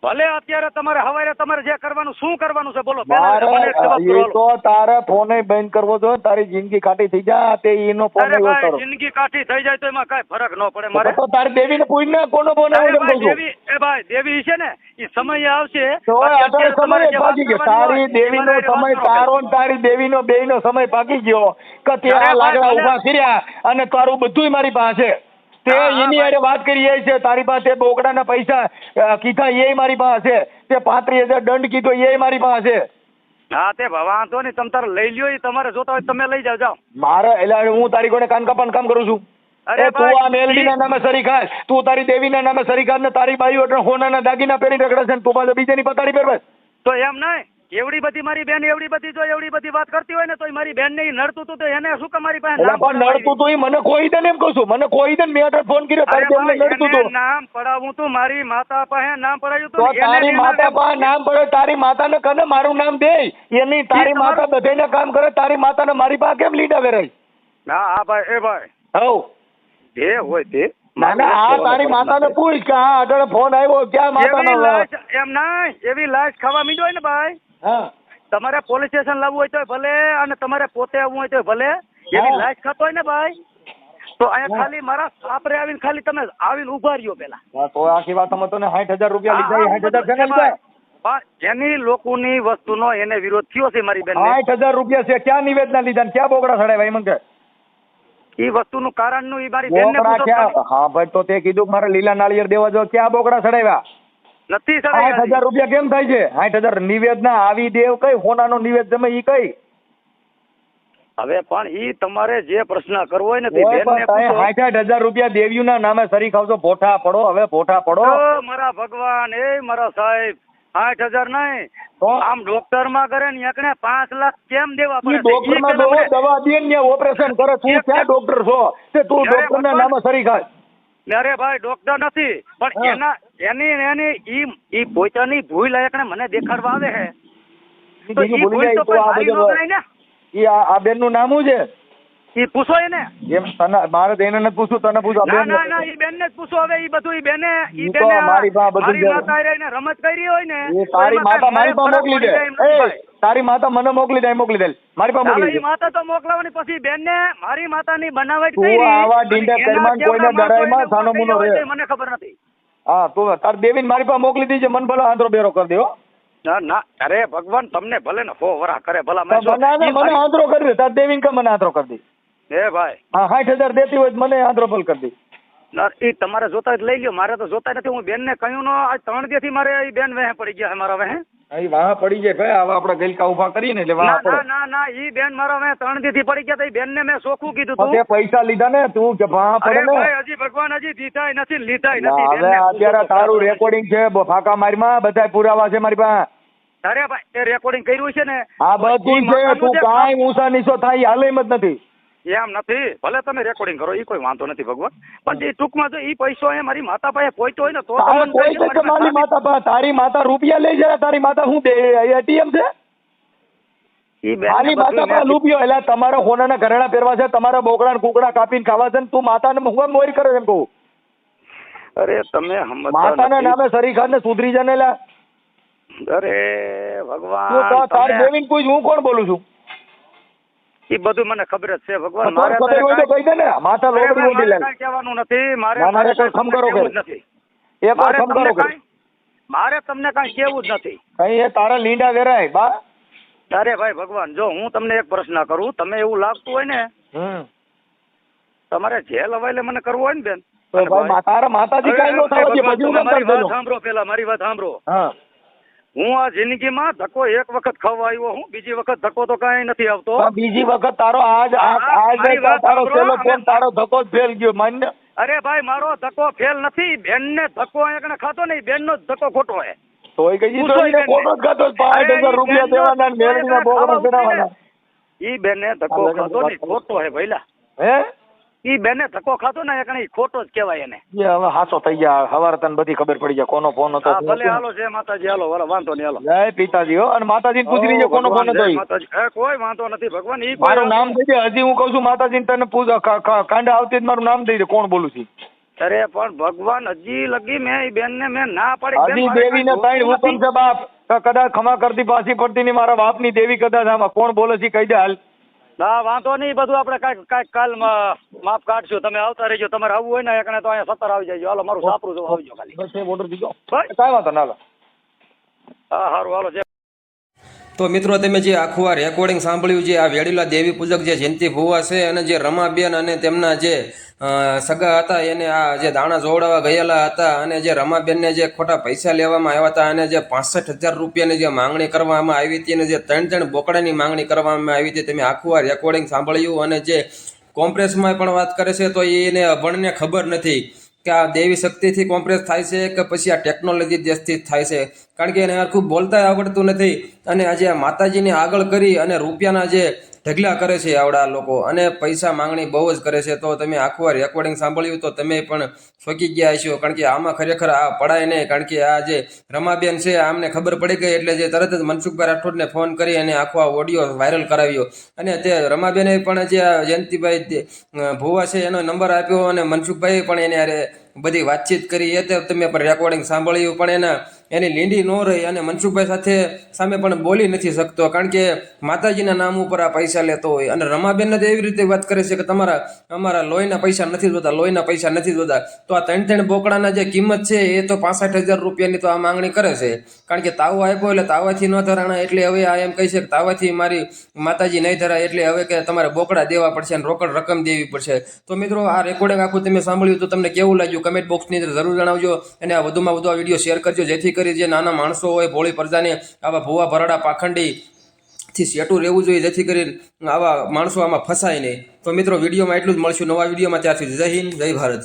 F: ભલે અત્યારે તમારે હવારે તમારે જે કરવાનું શું કરવાનું છે બોલો
C: એ તો તારે ફોન બંધ કરવો જોઈએ તારી જિંદગી કાઢી થઈ જાય તે એનો ફોન
F: કરો જિંદગી કાઢી થઈ જાય તો એમાં કઈ ફરક ન પડે મારે
C: તો તારી દેવીને પૂછ ને કોનો ફોન આવ્યો
F: દેવી એ ભાઈ દેવી છે ને એ સમય આવશે
C: તો અત્યારે સમય પાકી ગયો તારી દેવીનો સમય તારો ને તારી દેવીનો બેયનો સમય પાકી ગયો કે તે આ લાકડા ઉભા કર્યા અને તારું બધુંય મારી પાસે તે એની હારે વાત કરી એ છે તારી પાસે બોકડાના પૈસા કીધા એ મારી પાસે તે 35,000 દંડ કીધો એ મારી પાસે
F: હા તે વાંધો નહીં તમે તારે લઈ લ્યો એ તમારે જોતા હોય તમે લઈ જાઓ
C: મારે એટલે હું તારી કોને કાન કાપવાનું કામ કરું છું અરે તું આ મેલડીના નામે સરી ખાસ તું તારી દેવીના નામે સરી ખાસ ને તારી બાઈઓ એટલે હોનાના દાગીના પહેરી રખડે છે તું પાછો બીજાની પતાડી પહેરવે
F: તો એમ નહીં એવડી બધી મારી બેન એવડી બધી વાત કરતી હોય ને તો મારી બેન ને નડતું તું તો એને શું કે મારી પાસે
C: પણ નડતું તું મને કોઈ દે ને એમ કહું છું મને કોઈ દે મેં અટલ ફોન કર્યો તારી બેનને નડતું તું
F: નામ પડાવું તું મારી માતા પાસે નામ પડાયું
C: તો તારી માતા પાસે નામ પડે તારી માતાને કને મારું નામ દે એની તારી માતા બધાને કામ કરે તારી માતાને મારી પાસે કેમ લીડા વેરાય
F: હા ભાઈ એ ભાઈ
C: હવ
F: જે હોય તે
C: ના ના આ તારી માતાને પૂછ કે હા અટલ ફોન આવ્યો ક્યાં માતાનો
F: એમ ના એવી લાશ ખાવા મીડો હોય ને ભાઈ
C: હા
F: તમારે પોલીસ સ્ટેશન લાવવું હોય તો ભલે અને તમારે પોતે આવવું હોય તો ભલે એવી લાશ ખાતો હોય ને ભાઈ તો અહીંયા ખાલી મારા સાપરે આવીને ખાલી તમે આવીને ઉભા રહ્યો પેલા
C: તો આખી વાત અમે તને 60,000 રૂપિયા લીધા 60,000 છે ને
F: જેની લોકોની વસ્તુનો એને વિરોધ થયો છે મારી બેન
C: 60,000 રૂપિયા છે ક્યાં નિવેદન લીધા ને ક્યાં બોકડા સડાવ્યા મને
F: એ વસ્તુનું કારણનું ઈ મારી બેનને પૂછો
C: હા ભાઈ તો તે કીધું મારે લીલા નાળિયેર દેવા જો ક્યાં બોકડા સડાવ્યા
F: નથી
C: 60,000 રૂપિયા કેમ થાય છે 60,000 નિવેદ ના આવી દેવ કઈ હોનાનો નિવેદ જમે ઈ કઈ
F: હવે પણ ઈ તમારે જે પ્રશ્ન કરવો હોય ને તે બેનને પૂછો
C: 60,000 રૂપિયા દેવ્યુના નામે સરી ખાવજો ભોઠા પડો હવે ભોઠા પડો
F: મારા ભગવાન એ મારા સાહેબ 60,000 નહીં
C: તો
F: આમ ડોક્ટર માં કરે ને એકને 5 લાખ કેમ દેવા પડે
C: ડોક્ટર માં દવા દે ને ઓપરેશન કરે તું ક્યાં ડોક્ટર છો તે તું ડોક્ટર ના નામે સરી ખાય
F: અરે ભાઈ ડોક્ટર નથી પણ
C: હા.
F: એની પોતાની ભૂલ લાયકને મને દેખાડવા આવે છે તો
C: બીજું
F: ઈ
C: ભૂલી
F: ભૂલ
C: જાય
F: તો
C: તો
F: કોઈ
C: આ
F: મારી ન
C: બધું
F: ગણાય ને.
C: આ બેન નું નામ શું છે?
F: ઈ પૂછો એને.
C: એમ તને મારે તો એને નથી પૂછવું, તને પૂછું.
F: ના ના ના ઈ બેનને જ પૂછો હવે. ઈ બધું ઈ બેને
C: ઈ તો મારી પાસે બધું
F: મારી
C: જ-
F: માતા રહીને રમત કરી હોય ને
C: એ
F: તો
C: તારી
F: એમાં
C: માતા
F: કાંઈ
C: મારી પાસે
F: ફરક
C: મોકલી દે.
F: પડી જાય એમ નથી
C: એ
F: ભાઈ.
C: તારી માતા મને મોકલી દે, મોકલી દે. મારી પાસે
F: ચાલો
C: મોકલી
F: ઈ
C: દે.
F: માતા તો મોકલાવાની પછી બેનને મારી માતાની બનાવટ
C: તું
F: કરી
C: આવા ડીંડા કર્મમાં કોઈને ડરાયમાં સાનો મુનો રહે.
F: મને ખબર નથી.
C: હા તું તાર દેવીને મારી પાસે મોકલી દીજે, મને ભલે આંધળો બેરો કરી દે હો.
F: ના ના અરે ભગવાન તમને ભલે ને 100 વરા કરે ભલા મને
C: મને આંધળો કરી દે, તાર દેવીને કે મને આંધળો કરી દે.
F: હે ભાઈ
C: હા 60,000 દેતી હોય તો મને આંધળો ભલ કરી દે.
F: ના ઈ તમારે જોતા હોય તો લઈ લ્યો. મારે તો જોતા નથી. હું બેનને કહ્યું નો આજ 3 દિવસથી મારે ઈ બેન વેહે પડી ગયા છે મારા વેહે.
C: અહીં વાહ પડી જાય ભાઈ, હવે આપણે ગલકા ઉભા કરીએ ને એટલે વાહ
F: ના
C: પડે.
F: ના ના ના ઈ બેન મારા વેહે 3 દિવસથી પડી ગયા હતા. ઈ બેનને મેં ચોખ્ખું કીધું
C: પણ
F: તું.
C: તે પૈસા લીધા ને તું કે વાહ પડે
F: અરે
C: ને.
F: ભાઈ હજી ભગવાન હજી દીધાય નથી લીધાય
C: ના,
F: નથી.
C: હવે
F: બેનને
C: અત્યારે
F: પૂછો તો
C: તારું
F: ખરા.
C: રેકોર્ડિંગ છે ફાકા મારીમાં, બધા પુરાવા છે મારી પાસે.
F: અરે ભાઈ એ રેકોર્ડિંગ કર્યું છે ને
C: આ બધું
F: ઈ
C: છે,
F: માતાનું
C: તું
F: જે
C: કાંઈ ઊંચા નીચો થાય એ હાલે એમ જ નથી.
F: એમ નથી. ભલે તમે રેકોર્ડિંગ કરો ઈ કોઈ વાંધો નથી ભગવાન. પણ જે ટૂંકમાં જો ઈ પૈસો એ મારી માતા પાસે પહોંચ્યો હોય ને તો
C: તારે
F: તમને
C: કોઈ છે કે મારી માતા પાસે? તારી માતા રૂપિયા લઈ જાય, તારી માતા શું દે એટીએમ છે?
F: ઈ બેનને
C: મારી માતા
F: બધું
C: પાસે
F: મેં-
C: રૂપિયો એટલે તમારા હોનાના ઘરેણા પહેરવા છે, તમારા બોકડા ને કુકડા કાપીને ખાવા છે ને તું માતાને હું મોરી કરે એમ કહું.
F: અરે તમે સમજતા
C: માતાના
F: નથી.
C: નામે સરી ખાને સુધરી જા ને લા.
F: અરે
C: તું
F: ભગવાન
C: તો તાર
F: તમે-
C: દેવીને પૂછ, હું કોણ બોલું છું?
F: ઈ બધું મને ખબર જ છે ભગવાન.
C: તો ખબર હોય તો કહી દે ને. માતા
F: અરે
C: લોબડી
F: ભાઈ,
C: ઓઢી
F: મારે
C: લે.
F: કાંઈ કહેવાનું નથી. મારે
C: ના, મારે
F: મારે
C: કાંઈ ખમ કરો
F: કહેવું
C: કે.
F: જ નથી.
C: એક વાર
F: મારે
C: સમજાવો
F: તમને
C: કે
F: કાંઈ- મારે તમને કાંઈ કહેવું જ નથી.
C: કઈ એ તારા લીંડા વેરાય બા.
F: અરે ભાઈ ભગવાન જો હું તમને એક પ્રશ્ન કરું. તમે એવું લાગતું હોય ને તમારે જે લવાયેલે મને કરવું હોય ને બેન
C: તો
F: અને
C: ભાઈ
F: ભાઈ,
C: તારા માતાજી
F: અરે,
C: કાંઈ નો થવા દે,
F: ભગવાન,
C: પછી
F: તમે
C: હું
F: મારી
C: કેમ
F: વાત
C: કરતો?
F: સાંભળો પેલા મારી વાત સાંભળો.
C: હા
F: હું આ જિંદગીમાં ધક્કો એક વખત ખાવા આવ્યો હું. બીજી વખત ધક્કો તો કાંઈ નથી આવતો.
C: પણ બીજી વખત તારો આજ
F: મારી વાત
C: તારો
F: સાંભળો,
C: છેલ્લો ફોન
F: અમે-
C: તારો ધક્કો જ ફેલ ગયો માન્ય.
F: અરે ભાઈ મારો ધક્કો ફેલ નથી. બેનને ધક્કો અહીંયા કણે ખાતો નહીં. બેનનો જ ધક્કો ખોટો હોય.
C: તોય કઈ
F: પૂછો
C: તો એને
F: ઈ
C: ખોટો જ ખાતો જ 5,000 રૂપિયા દેવાના ને મેળવીના બોગડા ચડાવવાના.
F: ઈ બેને ધક્કો
C: આ લગન
F: ખાતો
C: વાત
F: નહીં
C: કરો.
F: ખોટો હે ભઈલા.
C: હે
F: ઈ બેને ધક્કો ખાતો ને એકણે ઈ ખોટો જ કહેવાય એને.
C: એ હવે હાચો થઈ ગયા. હવારે તને બધી ખબર પડી જાય કોનો ફોન હતો.
F: હા ભલે હાલો જય માતાજી હાલો વાંધો નહીં હાલો.
C: જય પિતાજી હો. અને માતાજીને પૂછી લેજે કોનો ફોન હતો
F: જય
C: ઈ.
F: માતાજી. કોઈ વાંધો નથી ભગવાન. ઈ કોઈ
C: મારું નામ
F: વાંધો
C: દઈ દે. હજી હું કઉ છું માતાજીને તને પૂછ કાંડા આવતી જ મારું નામ દઈ દે કોણ બોલું છું.
F: નથી. અરે પણ ભગવાન હજી લગી મેં ઈ બેનને મેં ના પાડી. બેન,
C: હજી
F: મારે
C: દેવીને
F: કાંઈ
C: ત્રણ
F: જોતું
C: હુકમ છે બાપ. તો કદાચ ખમા કરતી પાછી પડતી ની મારા બાપની દેવી કદાચ આમાં કોણ બોલે છે કહી દે હાલ.
F: ના વાંધો નહીં. બધું આપણે કાંઈક કાલ માપ કાઢશું. તમે આવતા રહેજો. તમારે આવવું હોય ને એકણે તો અહીંયા 17 આવી જાય. હાલો મારું સાપરું જોવા આવજો ખાલી.
C: બસ એ ઓર્ડર દીધો.
F: બસ.
C: કાંઈ વાંધો ના લો.
F: હા સારું હાલો જય.
A: તો મિત્રો તમે જે આખું આ રેકોર્ડિંગ સાંભળ્યું છે, આ વેડીલા દેવી પૂજક જે જયંતિ ભુવા છે અને જે રમાબેન અને તેમના જે સગા હતા એને આ જે દાણા જોવડાવવા ગયેલા હતા અને જે રમાબેનને જે ખોટા પૈસા લેવામાં આવ્યા હતા અને જે 65,000 રૂપિયાની જે માંગણી કરવામાં આવી હતી અને જે 3 બોકડાની માંગણી કરવામાં આવી હતી, તમે આખું આ રેકોર્ડિંગ સાંભળ્યું. અને જે કોમ્પ્રેસમાં પણ વાત કરે છે તો એને અભણને ખબર નથી કે આ દેવી શક્તિથી કોમ્પ્રેસ થાય છે કે પછી આ ટેકનોલોજી દેશથી જ થાય છે, કારણ કે એને ખૂબ બોલતા આવડતું નથી. અને આજે આ માતાજીને આગળ કરી અને રૂપિયાના જે ઢગલા કરે છે આવડા લોકો અને પૈસા માંગણી બહુ જ કરે છે. તો તમે આખું આ રેકોર્ડિંગ સાંભળ્યું તો તમે પણ ચોંકી ગયા હશો, કારણ કે આમાં ખરેખર આ પડાય નહીં. કારણ કે આ જે રમાબેન છે આમને ખબર પડી ગઈ એટલે જે તરત જ મનસુખભાઈ રાઠોડને ફોન કરી અને આખો આ ઓડિયો વાયરલ કરાવ્યો. અને તે રમાબેને પણ જે આ જયંતિભાઈ ભુવા છે એનો નંબર આપ્યો અને મનસુખભાઈ પણ એને અરે બધી વાતચીત કરી. એ તો તમે પણ રેકોર્ડિંગ સાંભળ્યું, પણ એની લીંડી ન રહી અને મનસુખભાઈ સાથે સામે પણ બોલી નથી શકતો, કારણ કે માતાજીના નામ ઉપર આ પૈસા લેતો હોય. અને રમાબેનને તો એવી રીતે વાત કરે છે કે અમારા લોહીના પૈસા નથી જોતા, લોહીના પૈસા નથી જોતા. તો આ 3 બોકડાના જે કિંમત છે એ તો 65,000 રૂપિયાની તો આ માંગણી કરે છે, કારણ કે તાવો આપ્યો એટલે તાવાથી ન ધરાણા. એટલે હવે આ એમ કહે છે કે તાવાથી મારી માતાજી નહીં ધરાય, એટલે હવે કે તમારે બોકડા દેવા પડશે અને રોકડ રકમ દેવી પડશે. તો મિત્રો આ રેકોર્ડિંગ આખું તમે સાંભળ્યું તો તમને કેવું લાગ્યું કમેન્ટ બોક્સની અંદર જરૂર જણાવજો. અને આ વધુમાં વધુ આ વિડીયો શેર કરજો, જેથી કરી જે નાના માણસો હોય ભોળી પ્રજાને આવા ભુવા ભરાડા પાખંડી થી સેટું રહેવું જોઈએ, જેથી કરીને આવા માણસો આમાં ફસાય નહીં. તો મિત્રો વિડીયોમાં એટલું જ મળશું નવા વિડીયોમાં. ત્યારથી જય હિન્દ જય ભારત.